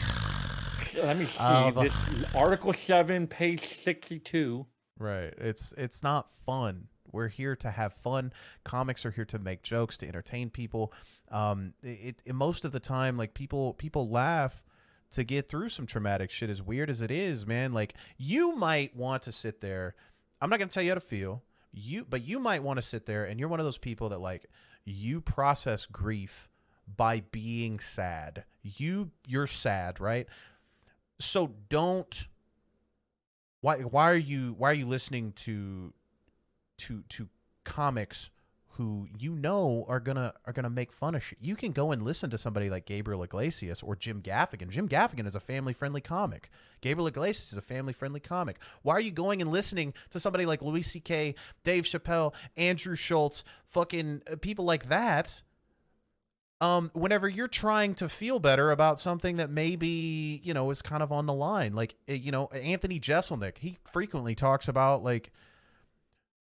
Let me see. This Article 7, page 62. Right. It's not fun. We're here to have fun. Comics are here to make jokes, to entertain people. Most of the time, like, people laugh to get through some traumatic shit, as weird as it is, man. Like, you might want to sit there. I'm not going to tell you how to feel. But you might want to sit there, and you're one of those people that, like, you process grief by being sad. You're sad, right? So don't. Why are you listening to comics who are gonna make fun of shit. You can go and listen to somebody like Gabriel Iglesias or Jim Gaffigan. Jim Gaffigan is a family-friendly comic. Gabriel Iglesias is a family-friendly comic. Why are you going and listening to somebody like Louis C.K., Dave Chappelle, Andrew Schultz, fucking people like that? Whenever you're trying to feel better about something that maybe, is kind of on the line, like, Anthony Jeselnik, he frequently talks about like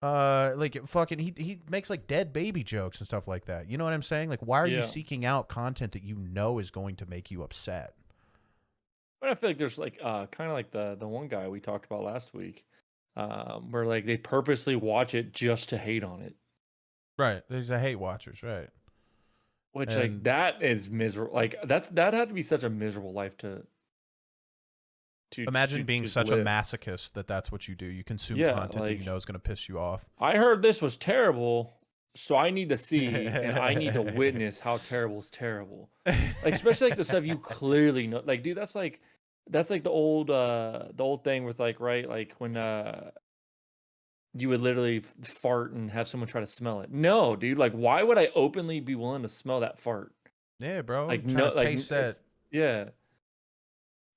fucking, he makes like dead baby jokes and stuff like that. You know what I'm saying? Like, why are you seeking out content that is going to make you upset? But I feel like there's like, kind of like the one guy we talked about last week, where like they purposely watch it just to hate on it. Right. There's the hate watchers, right? Which like that is miserable. Like that had to be such a miserable life to imagine being such live. A masochist that's what you do. You consume content that is going to piss you off. I heard this was terrible, so I need to see and I need to witness how terrible is terrible. Like especially like the stuff you clearly know. Like, dude, that's like the old thing with like, right, like when you would literally fart and have someone try to smell it. No, dude. Like, why would I openly be willing to smell that fart? Yeah, bro. Like, no, like, taste that. Yeah.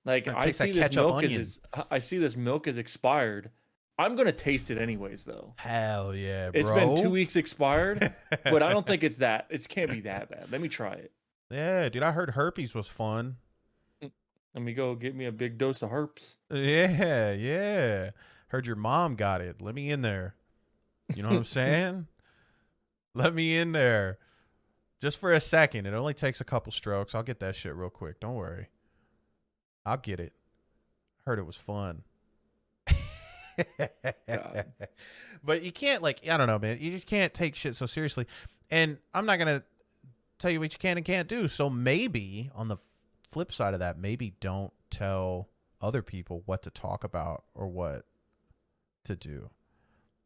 Like, I see this milk is expired. I'm gonna taste it anyways, though. Hell yeah, bro. It's been 2 weeks expired, but I don't think it's that. It can't be that bad. Let me try it. Yeah, dude. I heard herpes was fun. Let me go get me a big dose of herpes. Yeah. Heard your mom got it. Let me in there. You know what I'm saying? Let me in there. Just for a second. It only takes a couple strokes. I'll get that shit real quick. Don't worry. I'll get it. Heard it was fun. But you can't, like, I don't know, man. You just can't take shit so seriously. And I'm not going to tell you what you can and can't do. So maybe on the flip side of that, maybe don't tell other people what to talk about or what to do.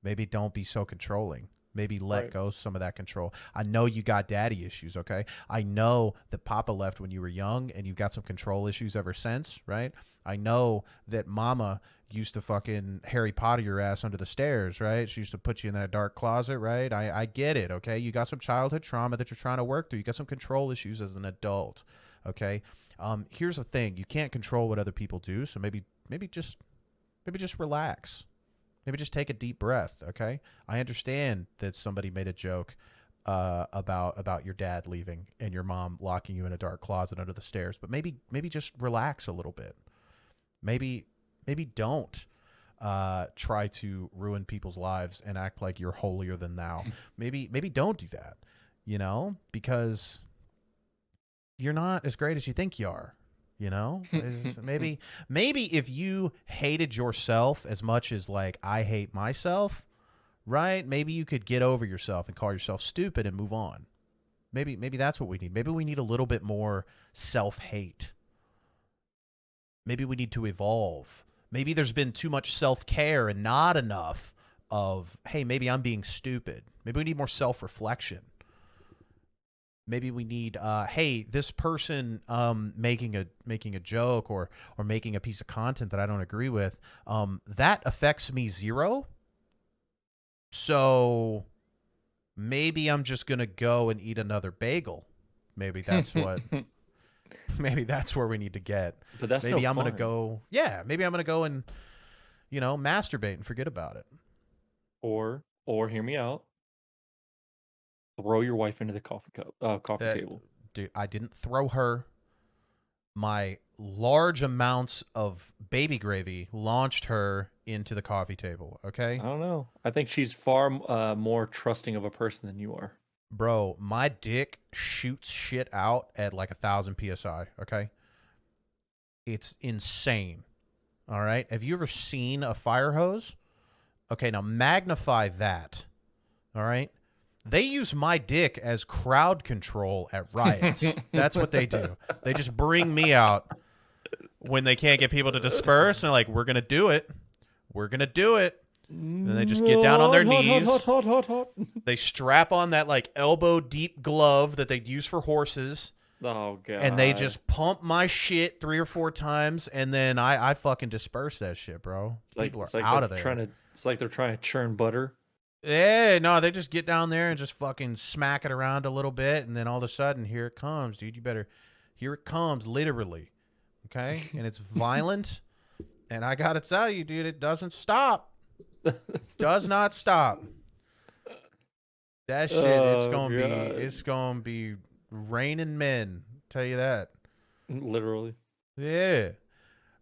Maybe don't be so controlling. Maybe let go some of that control. I know you got daddy issues, okay? I know that Papa left when you were young and you've got some control issues ever since, right? I know that Mama used to fucking Harry Potter your ass under the stairs, right? She used to put you in that dark closet, right? I get it, okay? You got some childhood trauma that you're trying to work through. You got some control issues as an adult, okay? Here's the thing. You can't control what other people do, so maybe just relax. Maybe just take a deep breath, okay? I understand that somebody made a joke about your dad leaving and your mom locking you in a dark closet under the stairs, but maybe just relax a little bit. Maybe don't try to ruin people's lives and act like you're holier than thou. Maybe don't do that, because you're not as great as you think you are. Maybe if you hated yourself as much as like I hate myself, right? Maybe you could get over yourself and call yourself stupid and move on. Maybe that's what we need. Maybe we need a little bit more self-hate. Maybe we need to evolve. Maybe there's been too much self-care and not enough of, hey, maybe I'm being stupid. Maybe we need more self-reflection. Maybe we need, hey, this person making a joke or making a piece of content that I don't agree with, that affects me zero. So maybe I'm just gonna go and eat another bagel. Maybe that's what. Maybe that's where we need to get. But that's maybe no I'm fun. gonna go. Yeah, maybe I'm gonna go and masturbate and forget about it. Or hear me out. Throw your wife into the coffee table. Dude, I didn't throw her. My large amounts of baby gravy launched her into the coffee table, okay? I don't know. I think she's far more trusting of a person than you are. Bro, my dick shoots shit out at like 1,000 PSI, okay? It's insane, all right? Have you ever seen a fire hose? Okay, now magnify that, all right? They use my dick as crowd control at riots. That's what they do. They just bring me out when they can't get people to disperse. And they're like, we're going to do it. We're going to do it. And they just get down on their knees. Hot. They strap on that like elbow deep glove that they'd use for horses. Oh, God. And they just pump my shit 3 or 4 times. And then I fucking disperse that shit, bro. People are out of there. It's like they're trying to churn butter. Yeah, no, they just get down there and just fucking smack it around a little bit, and then all of a sudden, here it comes, dude. You better, here it comes, literally. Okay, and it's violent, and I gotta tell you, dude, it doesn't stop. Does not stop. That shit, Oh god. it's gonna be raining men. Tell you that. Literally. Yeah.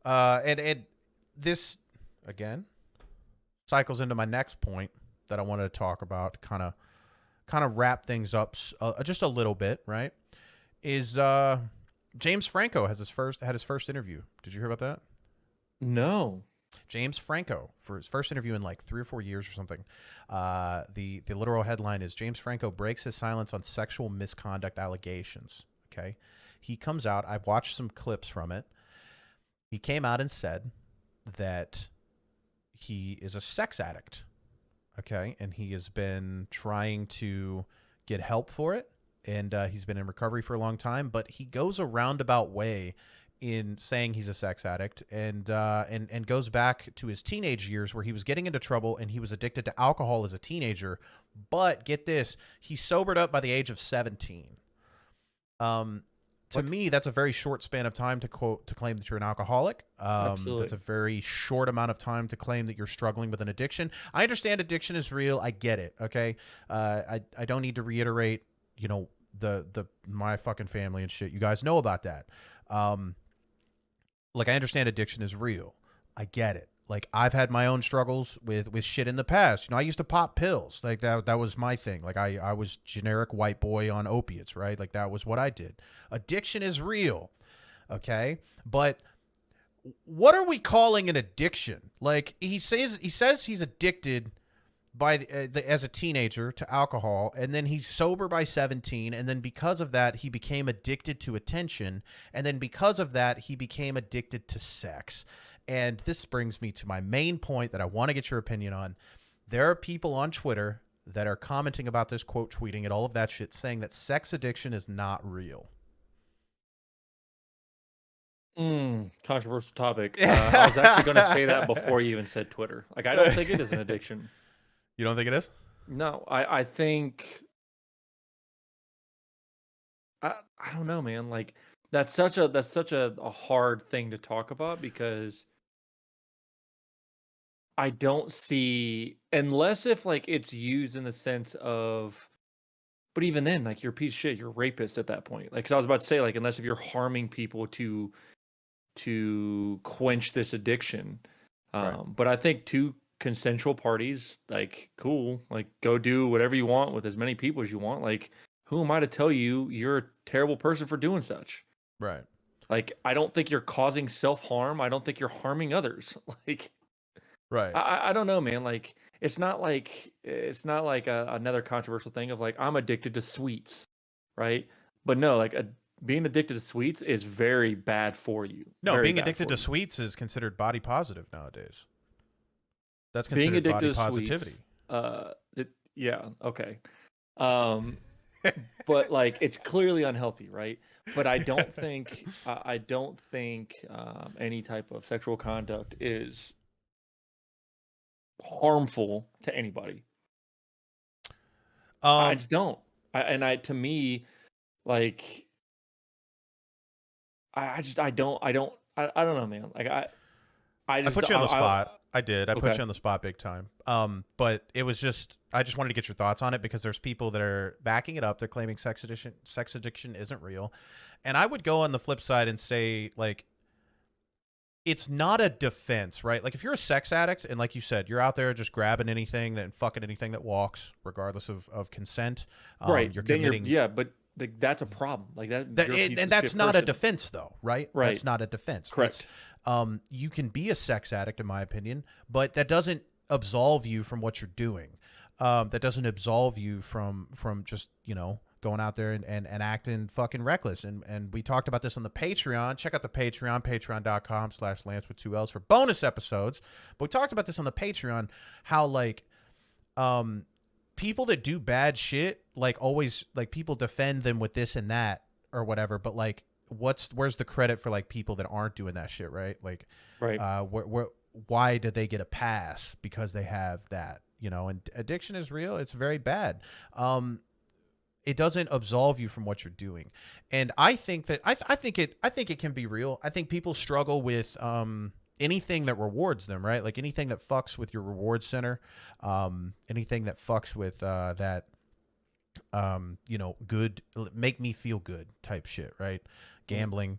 And this again cycles into my next point that I wanted to talk about, kind of wrap things up just a little bit, right? Is James Franco had his first interview. Did you hear about that? No. James Franco, for his first interview in like 3 or 4 years or something. The literal headline is James Franco breaks his silence on sexual misconduct allegations. Okay, he comes out. I've watched some clips from it. He came out and said that he is a sex addict. Okay, and he has been trying to get help for it, and he's been in recovery for a long time. But he goes a roundabout way in saying he's a sex addict, and goes back to his teenage years where he was getting into trouble and he was addicted to alcohol as a teenager. But get this, he sobered up by the age of 17. To me, that's a very short span of time to claim that you're an alcoholic. Absolutely. That's a very short amount of time to claim that you're struggling with an addiction. I understand addiction is real. I get it. Okay. I don't need to reiterate, the my fucking family and shit. You guys know about that. Like, I understand addiction is real. I get it. Like, I've had my own struggles with shit in the past. I used to pop pills. Like, that was my thing. Like, I was generic white boy on opiates, right? Like, that was what I did. Addiction is real, okay? But what are we calling an addiction? Like, he says he's addicted as a teenager to alcohol, and then he's sober by 17, and then because of that, he became addicted to attention, and then because of that, he became addicted to sex. And this brings me to my main point that I want to get your opinion on. There are people on Twitter that are commenting about this, quote tweeting it, all of that shit, saying that sex addiction is not real. Controversial topic. I was actually going to say that before you even said Twitter. Like, I don't think it is an addiction. You don't think it is? No, I think I don't know, man. Like, that's such a hard thing to talk about because I don't see, unless if like it's used in the sense of, but even then, like, you're a piece of shit, you're a rapist at that point. Like, 'cause I was about to say, like, unless if you're harming people to quench this addiction. Right. But I think two consensual parties, like, cool, like, go do whatever you want with as many people as you want. Like, who am I to tell you you're a terrible person for doing such? Right. Like, I don't think you're causing self-harm. I don't think you're harming others. Like, Right. I don't know, man. Like, it's not like another controversial thing of like, I'm addicted to sweets, right? But no, like, being addicted to sweets is very bad for you. No, Very being bad addicted for to you. sweets is considered body positive nowadays. That's Being considered addicted body to positivity. sweets, yeah, okay. Um, but like, it's clearly unhealthy, right? But I don't think any type of sexual conduct is harmful to anybody. I just don't. To me, like, I don't know, man. Like, I put you on the spot. I did. I put okay. you on the spot big time. But it was just, I just wanted to get your thoughts on it because there's people that are backing it up. They're claiming sex addiction isn't real. And I would go on the flip side and say, like, it's not a defense, right? Like, if you're a sex addict and, like you said, you're out there just grabbing anything and fucking anything that walks, regardless of consent, Right. you're Then committing. yeah, but that's a problem. Like, you're a piece And of that's shit not a person. defense, though, right? Right. That's not a defense. Correct. You can be a sex addict, in my opinion, but that doesn't absolve you from what you're doing. That doesn't absolve you from just, going out there and acting fucking reckless. And we talked about this on the Patreon. Check out the Patreon, patreon.com/Lance with 2 L's for bonus episodes. But we talked about this on the Patreon, how, like, people that do bad shit, like, always, like, people defend them with this and that or whatever, but, like, where's the credit for, like, people that aren't doing that shit, right? Like, Right. why did they get a pass because they have that, and addiction is real. It's very bad. It doesn't absolve you from what you're doing. And I think that I think it can be real. I think people struggle with anything that rewards them, right? Like anything that fucks with your reward center, anything that fucks with that good, make me feel good type shit, right? Gambling,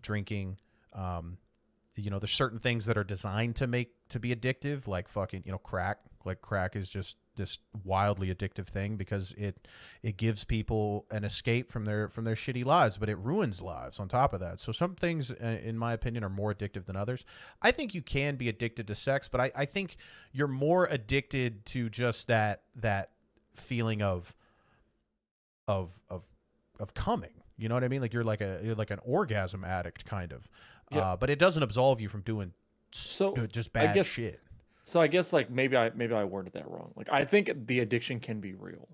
drinking, there's certain things that are designed to be addictive, like fucking, crack. Like crack is just this wildly addictive thing because it gives people an escape from their shitty lives, but it ruins lives on top of that. So some things, in my opinion, are more addictive than others. I think you can be addicted to sex, but I think you're more addicted to just that feeling of coming. You know what I mean? Like you're like an orgasm addict kind of. Yeah. But it doesn't absolve you from doing just bad shit. So I guess like maybe I worded that wrong. Like I think the addiction can be real.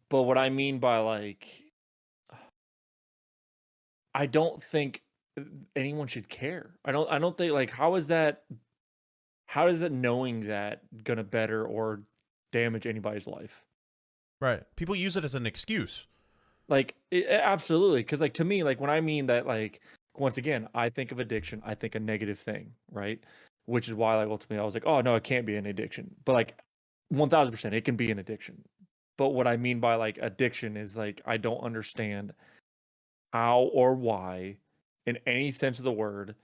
But what I mean by like I don't think anyone should care. I don't think like how is it knowing that gonna better or damage anybody's life? Right. People use it as an excuse. Like absolutely, because like to me, like when I mean that, like once again, I think of addiction, I think a negative thing, right? Which is why like ultimately I was like, oh no, it can't be an addiction. But like 1000%, it can be an addiction. But what I mean by like addiction is like I don't understand how or why, in any sense of the word,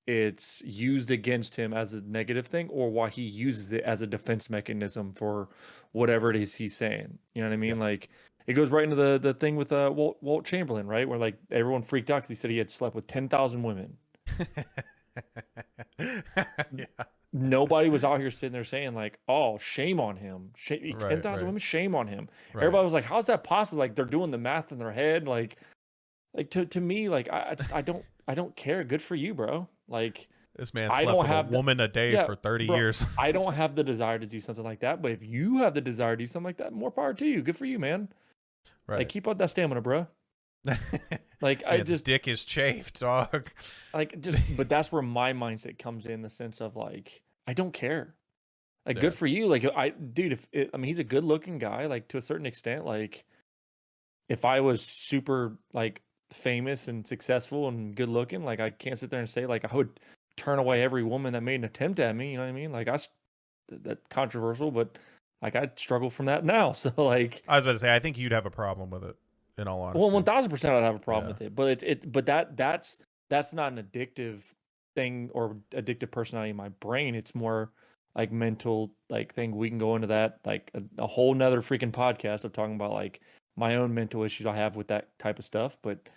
it's used against him as a negative thing, or why he uses it as a defense mechanism for whatever it is he's saying. You know what I mean? Yeah. Like it goes right into the thing with Walt Chamberlain, right? Where like everyone freaked out because he said he had slept with 10,000 women. Yeah. Nobody was out here sitting there saying like, "Oh, shame on him! 10,000 women, shame on him." Right. Everybody was like, "How's that possible?" Like they're doing the math in their head. Like to me, like I don't care. Good for you, bro. Like This man I slept don't with have a woman a day for 30 bro, years. I don't have the desire to do something like that. But if you have the desire to do something like that, more power to you. Good for you, man. Right. Like keep up that stamina, bro. Like I just dick is chafed, dog. like but that's where my mindset comes in the sense of like I don't care. Like good for you. Like he's a good looking guy, like to a certain extent. Like if I was super like famous and successful and good looking, like I can't sit there and say like I would turn away every woman that made an attempt at me. You know what I mean? Like that's controversial, but like I struggle from that now. So like I was about to say, I think you'd have a problem with it. In all honesty, well, 1000% I'd have a problem with it. But that's not an addictive thing or addictive personality in my brain. It's more like mental like thing. We can go into that like a whole nother freaking podcast of talking about like my own mental issues I have with that type of stuff. But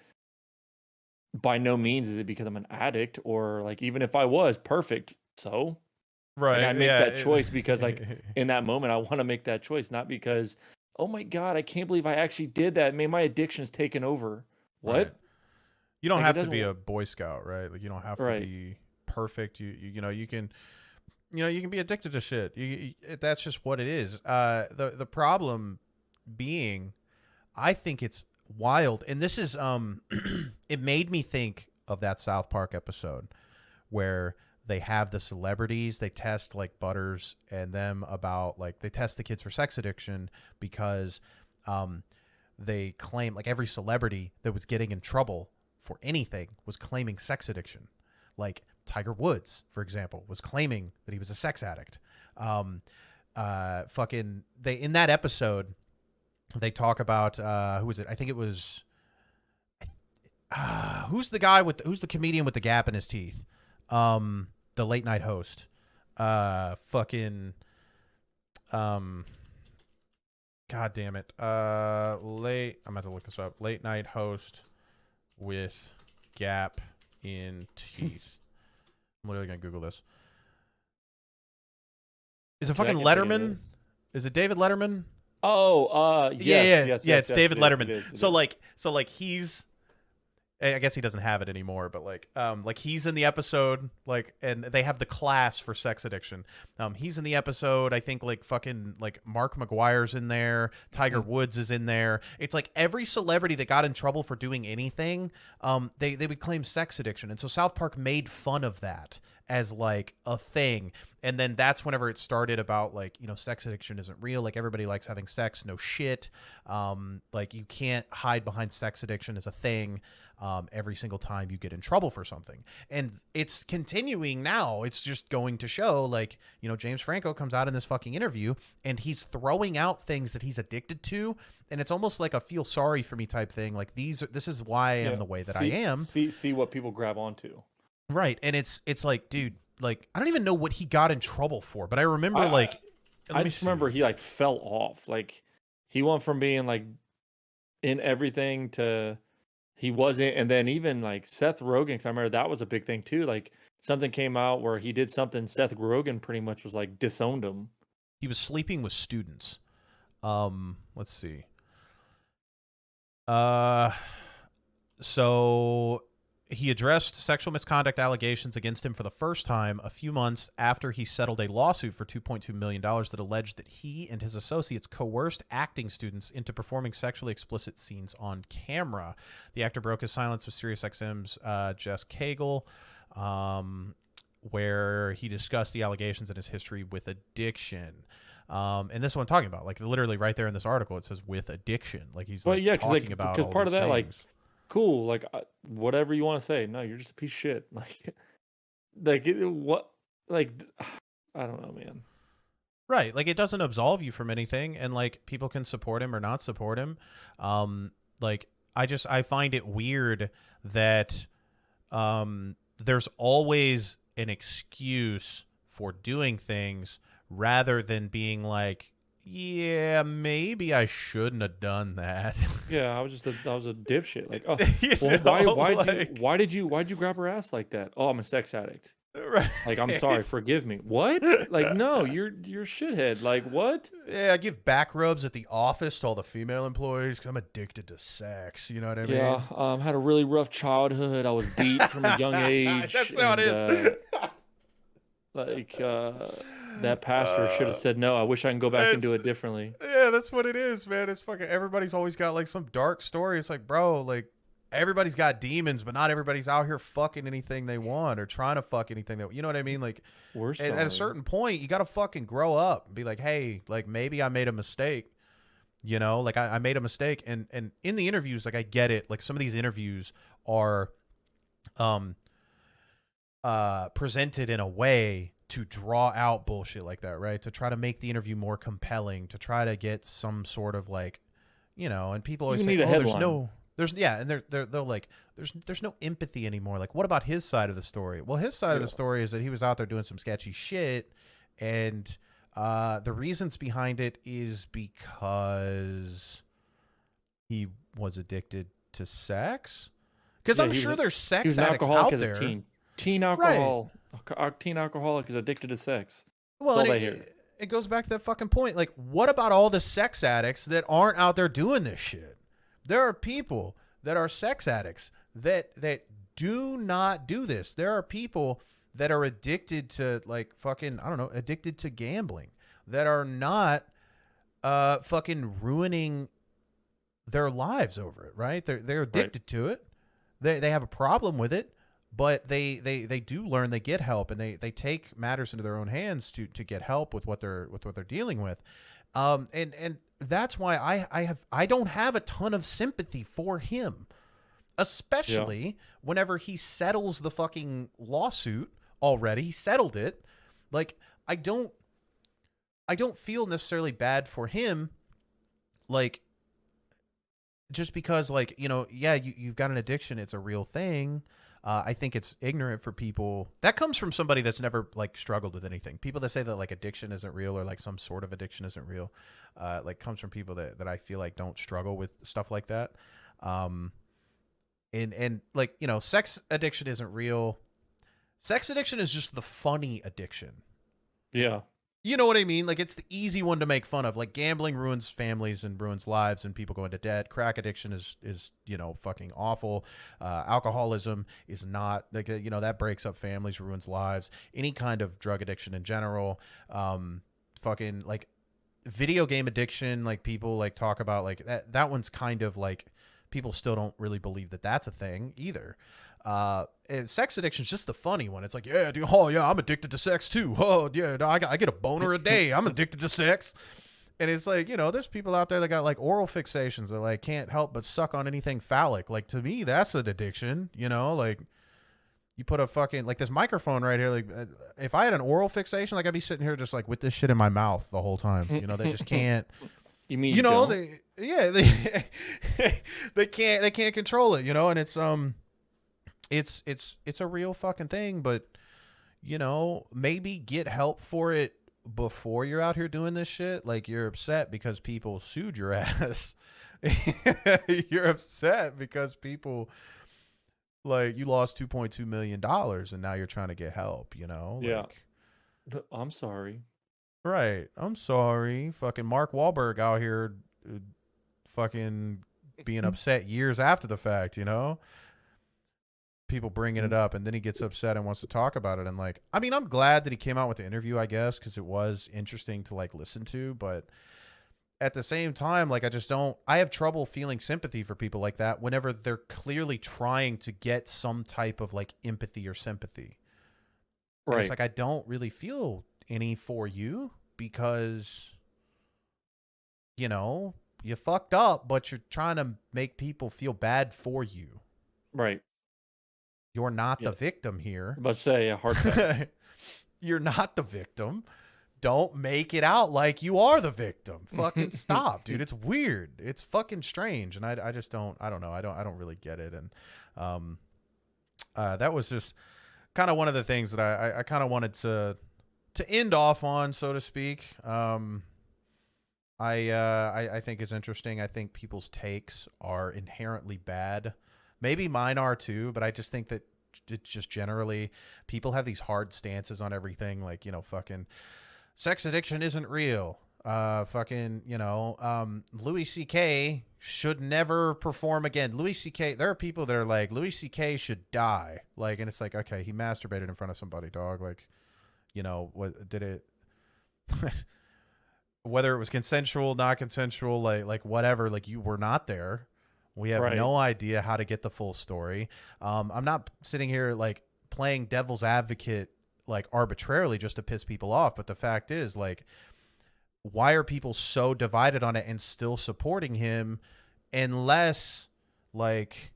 by no means is it because I'm an addict or like even if I was perfect. So right, like, I make that choice because like in that moment I want to make that choice, not because oh my God, I can't believe I actually did that. Man, my addiction is taken over. What? Right. You don't like, have to be a Boy Scout, right? Like you don't have to be perfect. You can be addicted to shit. That's just what it is. The problem being, I think it's wild, and this is it made me think of that South Park episode where they have the celebrities, they test like Butters and them about like they test the kids for sex addiction because they claim like every celebrity that was getting in trouble for anything was claiming sex addiction. Like Tiger Woods, for example, was claiming that he was a sex addict. In that episode, they talk about who was it? I think it was who's the comedian with the gap in his teeth? The late night host. God damn it. I'm about to look this up. Late night host with gap in teeth. I'm literally gonna Google this. Is it fucking Letterman? Is it David Letterman? Oh, yes, it's David Letterman. It is. So he's, I guess he doesn't have it anymore, but like he's in the episode, like, and they have the class for sex addiction. He's in the episode. I think like fucking like Mark McGuire's in there. Tiger Woods is in there. It's like every celebrity that got in trouble for doing anything, they would claim sex addiction. And so South Park made fun of that as like a thing. And then that's whenever it started about like, sex addiction isn't real. Like everybody likes having sex. No shit. Like you can't hide behind sex addiction as a thing. Every single time you get in trouble for something. And it's continuing now. It's just going to show like, James Franco comes out in this fucking interview and he's throwing out things that he's addicted to. And it's almost like a feel sorry for me type thing. Like this is why I am the way that I am. See what people grab onto. Right. And it's like, dude, like, I don't even know what he got in trouble for, but I remember I just remember he like fell off. Like he went from being like in everything to he wasn't. And then even like Seth Rogen, because I remember that was a big thing too. Like something came out where he did something. Seth Rogen pretty much was like disowned him. He was sleeping with students. Let's see. So he addressed sexual misconduct allegations against him for the first time a few months after he settled a lawsuit for $2.2 million that alleged that he and his associates coerced acting students into performing sexually explicit scenes on camera. The actor broke his silence with SiriusXM's Jess Cagle, where he discussed the allegations and his history with addiction. And this is what I'm talking about. Like literally right there in this article, it says with addiction. Like he's talking about because all part of these that, things. like, cool, like whatever you want to say. No, you're just a piece of shit. What? Like, I don't know, man. Right. Like it doesn't absolve you from anything, and like people can support him or not support him. Like I find it weird that there's always an excuse for doing things rather than being like, yeah, maybe I shouldn't have done that. Yeah, I was a dipshit. Like, oh, why'd you grab her ass like that? Oh, I'm a sex addict. Right. Like, I'm sorry, forgive me. What? Like, no, you're shithead. Like, what? Yeah, I give back rubs at the office to all the female employees because I'm addicted to sex. You know what I mean? Yeah, had a really rough childhood. I was beat from a young age. That's how it is. That pastor should have said no. I wish I can go back and do it differently. Yeah, that's what it is, man. It's fucking everybody's always got like some dark story. It's like, bro, like everybody's got demons, but not everybody's out here fucking anything they want or trying to fuck anything that, you know what I mean? Like at a certain point, you got to fucking grow up and be like, hey, like maybe I made a mistake. You know, like I made a mistake. And in the interviews, like I get it. Like some of these interviews are presented in a way to draw out bullshit like that, right? To try to make the interview more compelling, to try to get some sort of like, and people always say, they're like, there's no empathy anymore. Like, what about his side of the story? Well, his side of the story is that he was out there doing some sketchy shit, and the reasons behind it is because he was addicted to sex. Because I'm sure there's sex addicts out there. Teen alcohol. Right. Teen alcoholic is addicted to sex. Well, it goes back to that fucking point. Like, what about all the sex addicts that aren't out there doing this shit? There are people that are sex addicts that do not do this. There are people that are addicted to like fucking, I don't know, addicted to gambling that are not fucking ruining their lives over it, right? They're addicted to it. They have a problem with it. But they do learn, they get help, and they take matters into their own hands to get help with what they're dealing with, and that's why I don't have a ton of sympathy for him, especially whenever he settles the fucking lawsuit already. He settled it. Like I don't feel necessarily bad for him, like just because like you've got an addiction, it's a real thing. I think it's ignorant for people. That comes from somebody that's never like struggled with anything. People that say that like addiction isn't real or like some sort of addiction isn't real, like comes from people that I feel like don't struggle with stuff like that. And like, sex addiction isn't real. Sex addiction is just the funny addiction. Yeah. You know what I mean? Like it's the easy one to make fun of. Like gambling ruins families and ruins lives and people go into debt. Crack addiction is fucking awful. Alcoholism is not like, that breaks up families, ruins lives. Any kind of drug addiction in general, fucking like video game addiction. Like people like talk about like that one's kind of like people still don't really believe that that's a thing either. And sex addiction is just the funny one. It's like, yeah, dude, oh yeah, I'm addicted to sex too. Oh yeah, no, I get a boner a day. I'm addicted to sex. And it's like, there's people out there that got like oral fixations that like can't help but suck on anything phallic. Like to me, that's an addiction. Like you put a fucking like this microphone right here. Like if I had an oral fixation, like I'd be sitting here just like with this shit in my mouth the whole time. They just can't. You mean don't? They can't control it. And it's a real fucking thing. But maybe get help for it before you're out here doing this shit. Like you're upset because people sued your ass. You're upset because people like you lost $2.2 million and now you're trying to get help, Yeah. I'm sorry. Right. I'm sorry. Fucking Mark Wahlberg out here fucking being upset years after the fact, people bringing it up, and then he gets upset and wants to talk about it. And like, I mean, I'm glad that he came out with the interview, I guess, because it was interesting to like listen to. But at the same time, like, I have trouble feeling sympathy for people like that whenever they're clearly trying to get some type of like empathy or sympathy. Right. And it's like, I don't really feel any for you because, you fucked up, but you're trying to make people feel bad for you. Right. You're not the victim here. But say a hard pass. You're not the victim. Don't make it out like you are the victim. Fucking stop, dude. It's weird. It's fucking strange. And I just don't know. I don't really get it. And that was just kind of one of the things that I kind of wanted to end off on, so to speak. I think it's interesting. I think people's takes are inherently bad. Maybe mine are too, but I just think that it's just generally people have these hard stances on everything. Like, fucking sex addiction isn't real. Louis C.K. should never perform again. Louis C.K. There are people that are like, Louis C.K. should die. Like, and it's like, okay, he masturbated in front of somebody, dog. Like, what did it? Whether it was consensual, not consensual, like whatever, like you were not there. We have no idea how to get the full story. I'm not sitting here like playing devil's advocate like arbitrarily just to piss people off. But the fact is, like, why are people so divided on it and still supporting him unless like,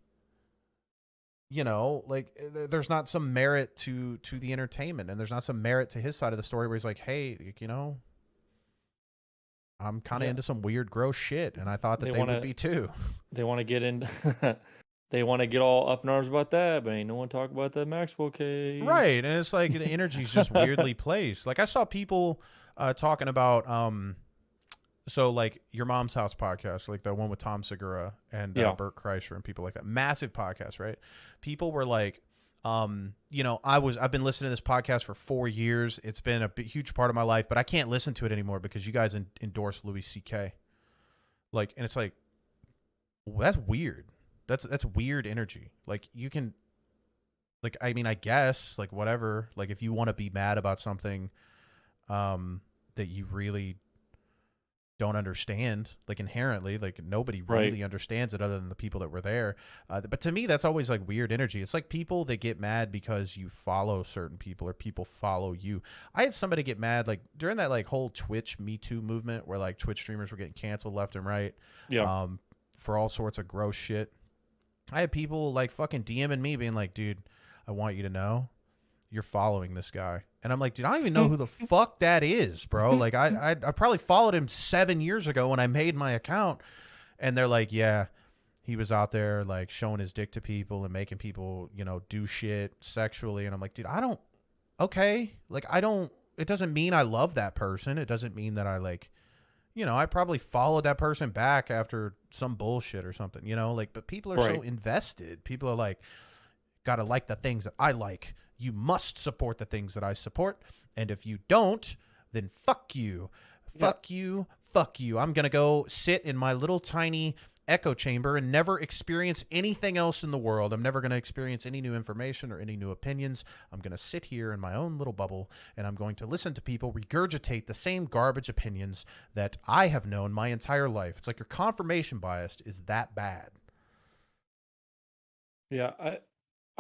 like there's not some merit to the entertainment and there's not some merit to his side of the story where he's like, hey, I'm kind of into some weird, gross shit, and I thought that they would be too. They want to get in. They want to get all up in arms about that, but ain't no one talk about that Maxwell case. Right, and it's like the energy's just weirdly placed. Like I saw people talking about, so like Your Mom's House podcast, like the one with Tom Segura and Bert Kreischer and people like that. Massive podcast, right? People were like, I've been listening to this podcast for 4 years. It's been a huge part of my life, but I can't listen to it anymore because you guys endorse Louis C.K. Like, and it's like, well, that's weird. That's weird energy. Like you can, like, I mean, I guess like whatever, like if you want to be mad about something, that you really don't understand, like inherently, like nobody really understands it other than the people that were there. But to me, that's always like weird energy. It's like people that get mad because you follow certain people or people follow you. I had somebody get mad like during that like whole Twitch Me Too movement where like Twitch streamers were getting canceled left and right. Yeah. For all sorts of gross shit. I had people like fucking DMing me being like, dude, I want you to know you're following this guy. And I'm like, dude, I don't even know who the fuck that is, bro. Like I probably followed him 7 years ago when I made my account. And they're like, yeah, he was out there like showing his dick to people and making people, do shit sexually. And I'm like, dude, it doesn't mean I love that person. It doesn't mean that I like, I probably followed that person back after some bullshit or something, but people are so invested. People are like, gotta like the things that I like. You must support the things that I support. And if you don't, then fuck you. Fuck you. Fuck you. I'm going to go sit in my little tiny echo chamber and never experience anything else in the world. I'm never going to experience any new information or any new opinions. I'm going to sit here in my own little bubble and I'm going to listen to people regurgitate the same garbage opinions that I have known my entire life. It's like your confirmation bias is that bad. Yeah,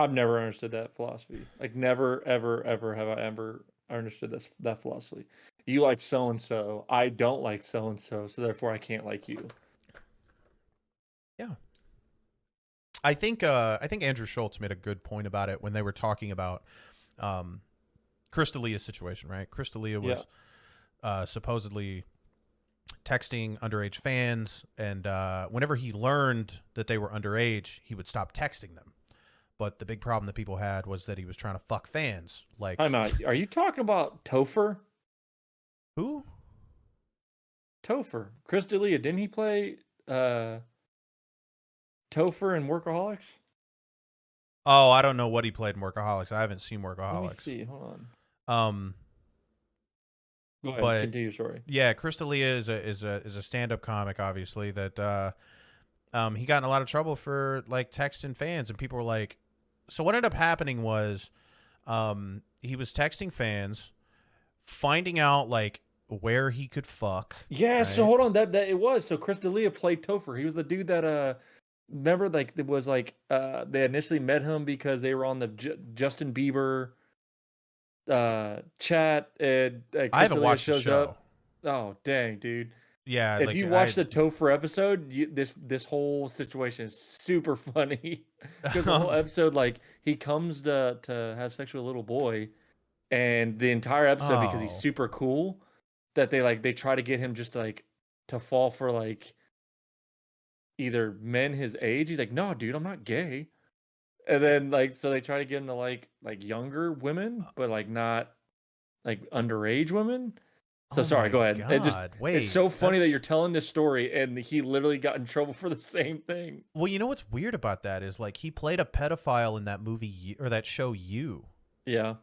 I've never understood that philosophy. Like, never, ever, ever have I ever understood that philosophy. You like so and so, I don't like so and so, so therefore I can't like you. Yeah. I think Andrew Schultz made a good point about it when they were talking about Crystalia's situation, right? Crystalia Yeah. was supposedly texting underage fans, and whenever he learned that they were underage, he would stop texting them. But the big problem that people had was that he was trying to fuck fans. Like, I'm out. Are you talking about Topher? who? Topher. Chris D'Elia, didn't he play Topher in Workaholics? Oh, I don't know what he played in Workaholics. I haven't seen Let me Workaholics. see. Hold on. Um, Go ahead. but Continue. Sorry. yeah, Crystalia is a stand up comic, obviously, that he got in a lot of trouble for like texting fans, and people were like, so what ended up happening was he was texting fans, finding out like where he could fuck. Yeah. So Right? hold on. That it was. So Chris D'Elia played Topher. He was the dude that remember, like, it was like they initially met him because they were on the Justin Bieber chat, and I Chris haven't D'Elia watched the shows show. up. Oh dang, dude. Yeah, If like you watch the Topher episode, this whole situation is super funny because the whole episode, like, he comes to have sex with a little boy, and the entire episode, because he's oh, super cool, that they try to get him just like to fall for like either men his age. He's like, no, dude, I'm not gay. And then like so they try to get him to like younger women, but like not like underage women. So oh sorry, my go ahead. god! It's Wait, so funny that you're that's telling this story and he literally got in trouble for the same thing. well. You know what's weird about that is like he played a pedophile in that movie or that show You. Yeah.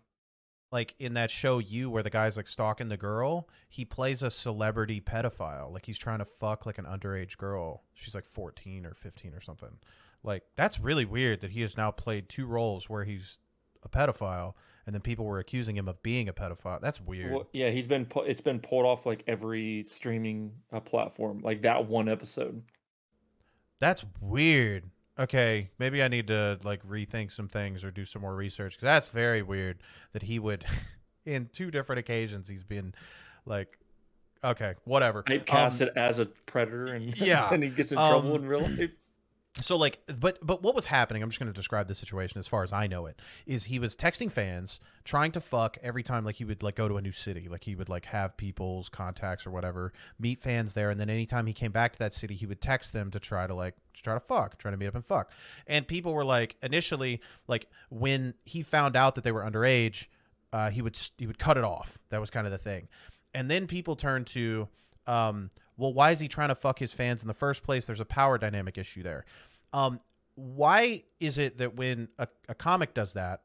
Like in that show You, where the guy's like stalking the girl, he plays a celebrity pedophile. Like he's trying to fuck like an underage girl. She's like 14 or 15 or something. Like that's really weird that he has now played two roles where he's a pedophile and then people were accusing him of being a pedophile. That's weird. Well, yeah, it's been pulled off like every streaming platform, like that one episode. That's weird. Okay, maybe I need to like rethink some things or do some more research because that's very weird that he would, in two different occasions, he's been like, okay, whatever. Typecasted as a predator, and Yeah. then he gets in trouble in real life. So like, but what was happening? I'm just going to describe the situation as far as I know it. Is he was texting fans, trying to fuck every time like he would like go to a new city, like he would like have people's contacts or whatever, meet fans there, and then anytime he came back to that city, he would text them to try to fuck, try to meet up and fuck. And people were like, initially, like when he found out that they were underage, he would cut it off. That was kind of the thing. And then people turned to, well, why is he trying to fuck his fans in the first place? There's a power dynamic issue there. Why is it that when a comic does that,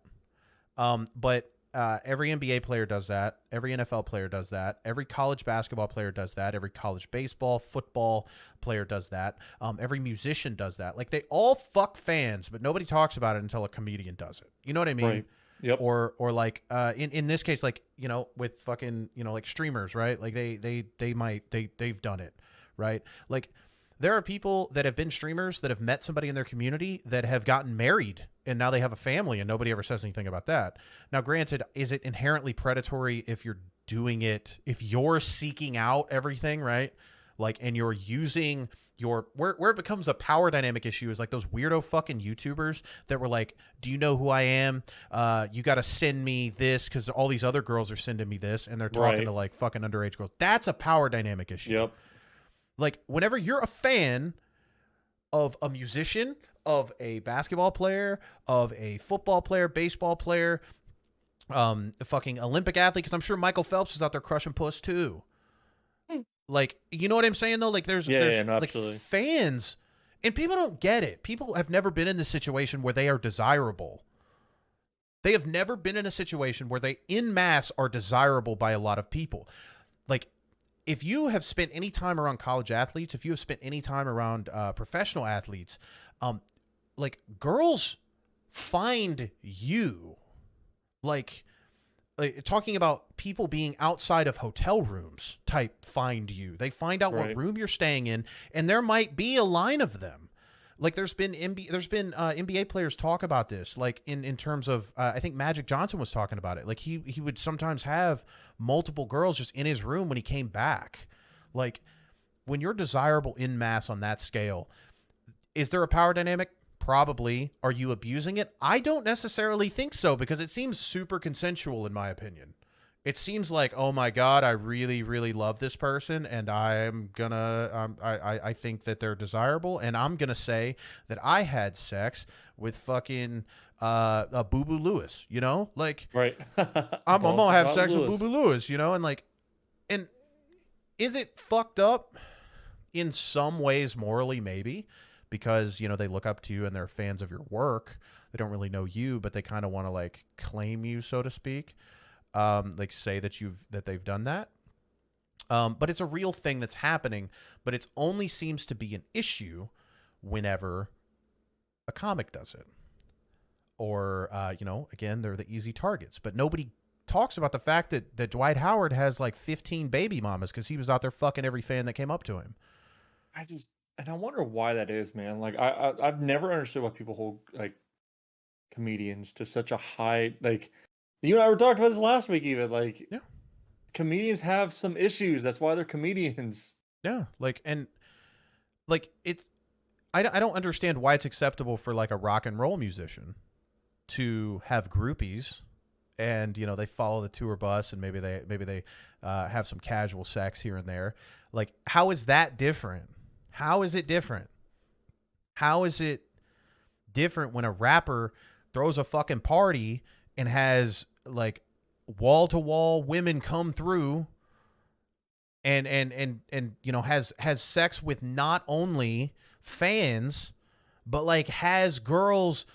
but every NBA player does that, every NFL player does that, every college basketball player does that, every college baseball, football player does that, every musician does that. Like they all fuck fans, but nobody talks about it until a comedian does it. You know what I mean? Right. Yep. Or like in this case, like, you know, with fucking, you know, like streamers, right? Like they've done it, right? Like there are people that have been streamers that have met somebody in their community that have gotten married and now they have a family and nobody ever says anything about that. Now, granted, is it inherently predatory if you're doing it, if you're seeking out everything, right? Like, and you're using your, where it becomes a power dynamic issue is like those weirdo fucking YouTubers that were like, do you know who I am? You got to send me this because all these other girls are sending me this and they're talking Right. to like fucking underage girls. That's a power dynamic issue. Yep. Like whenever you're a fan of a musician, of a basketball player, of a football player, baseball player, a fucking Olympic athlete, because I'm sure Michael Phelps is out there crushing puss too. Like, you know what I'm saying though? Like there's No, like absolutely. fans and people don't get it. People have never been in this situation where they are desirable. They have never been in a situation where they in mass are desirable by a lot of people. Like if you have spent any time around college athletes, if you have spent any time around professional athletes, like girls find you, like talking about people being outside of hotel rooms type find you. They find out Right. what room you're staying in, and there might be a line of them. Like there's been NBA players talk about this, like in terms of I think Magic Johnson was talking about it. Like he would sometimes have multiple girls just in his room when he came back. Like when you're desirable in mass on that scale, is there a power dynamic? Probably. Are you abusing it? I don't necessarily think so, because it seems super consensual in my opinion. It seems like, oh my God, I really, really love this person, and I'm gonna, I think that they're desirable, and I'm gonna say that I had sex with fucking Boo Boo Lewis, you know, like, Right. I'm Balls gonna have about sex with Lewis. Boo Boo Lewis, you know, and like, and is it fucked up in some ways morally? Maybe, because you know they look up to you and they're fans of your work. They don't really know you, but they kind of want to like claim you, so to speak. Like say that they've done that. But it's a real thing that's happening, but it only seems to be an issue whenever a comic does it. Or, you know, again, they're the easy targets. But nobody talks about the fact that Dwight Howard has like 15 baby mamas because he was out there fucking every fan that came up to him. And I wonder why that is, man. Like I've never understood why people hold like comedians to such a high, like, you and I were talking about this last week even, like, Yeah. comedians have some issues. That's why they're comedians. Yeah. Like, and like it's, I don't understand why it's acceptable for like a rock and roll musician to have groupies, and you know they follow the tour bus, and maybe they have some casual sex here and there. Like, how is that different? How is it different? How is it different when a rapper throws a fucking party and has like wall to wall women come through and you know has sex with not only fans but like has girls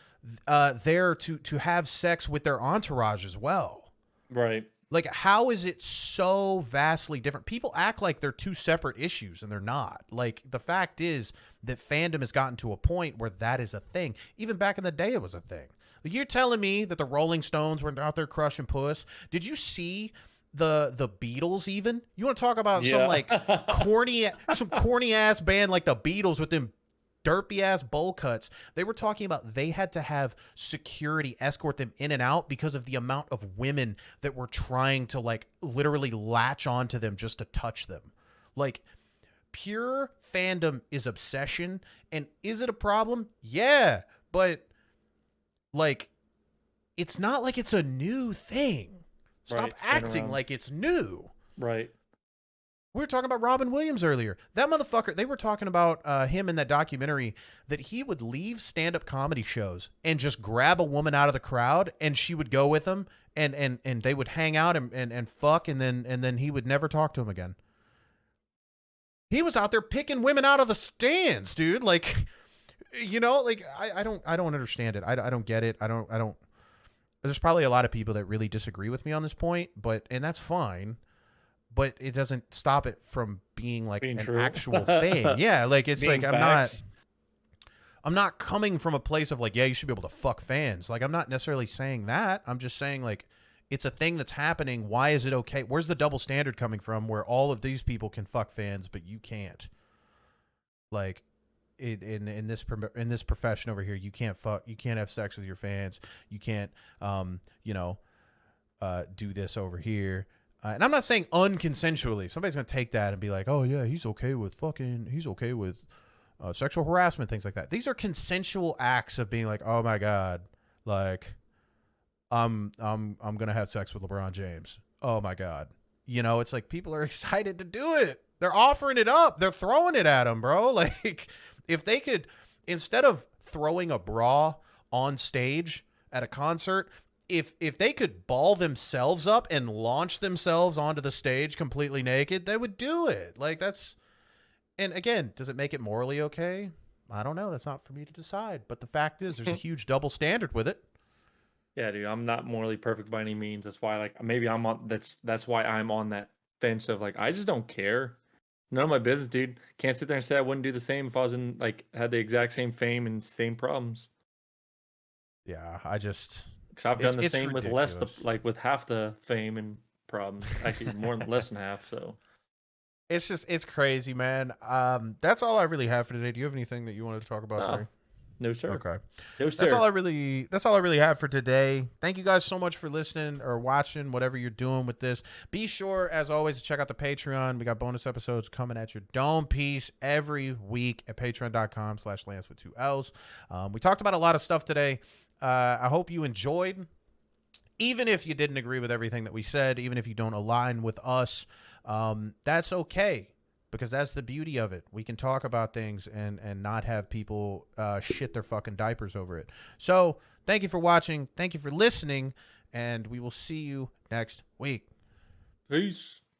there to have sex with their entourage as well. Right. Like, how is it so vastly different? People act like they're two separate issues, and they're not. Like, the fact is that fandom has gotten to a point where that is a thing. Even back in the day, it was a thing. You're telling me that the Rolling Stones were out there crushing puss? Did you see the Beatles even? You want to talk about some like corny ass band like the Beatles with them derpy ass bowl cuts? They were talking about they had to have security escort them in and out because of the amount of women that were trying to like literally latch onto them just to touch them. Like, pure fandom is obsession. And is it a problem? Yeah, but like it's not like it's a new thing. Stop Right. acting like it's new. Right. We were talking about Robin Williams earlier. That motherfucker, they were talking about him in that documentary, that he would leave stand-up comedy shows and just grab a woman out of the crowd, and she would go with him, and they would hang out and fuck, and then he would never talk to him again. He was out there picking women out of the stands, dude. Like, you know, like I don't understand it. I don't get it. I don't. There's probably a lot of people that really disagree with me on this point, and that's fine. But it doesn't stop it from being like an true. actual thing. Yeah, like it's Being like facts. I'm not coming from a place of like, yeah, you should be able to fuck fans. Like, I'm not necessarily saying that. I'm just saying like it's a thing that's happening. Why is it okay? Where's the double standard coming from where all of these people can fuck fans but you can't? Like in this profession over here, you can't have sex with your fans. You can't do this over here. And I'm not saying unconsensually. Somebody's going to take that and be like, oh, yeah, he's okay with sexual harassment, things like that. These are consensual acts of being like, oh, my God, like, I'm going to have sex with LeBron James. Oh, my God. You know, it's like people are excited to do it. They're offering it up. They're throwing it at them, bro. Like, if they could, instead of throwing a bra on stage at a concert, if they could ball themselves up and launch themselves onto the stage completely naked, they would do it. Like, that's, and again, does it make it morally okay? I don't know. That's not for me to decide. But the fact is, there's a huge double standard with it. Yeah, dude, I'm not morally perfect by any means. That's why, like, maybe I'm on. That's why I'm on that fence of like, I just don't care. None of my business, dude. Can't sit there and say I wouldn't do the same if I was in like had the exact same fame and same problems. Yeah, I just. Because I've done the It's same ridiculous. with half the fame and problems. Actually, more than less than half. So It's crazy, man. That's all I really have for today. Do you have anything that you wanted to talk about today? No, sir. Okay. No, That's all sir. that's all I really have for today. Thank you guys so much for listening or watching, whatever you're doing with this. Be sure, as always, to check out the Patreon. We got bonus episodes coming at your dome piece every week at patreon.com/Lance with 2 L's. We talked about a lot of stuff today. I hope you enjoyed. Even if you didn't agree with everything that we said, even if you don't align with us, that's okay. Because that's the beauty of it. We can talk about things and not have people shit their fucking diapers over it. So thank you for watching. Thank you for listening. And we will see you next week. Peace.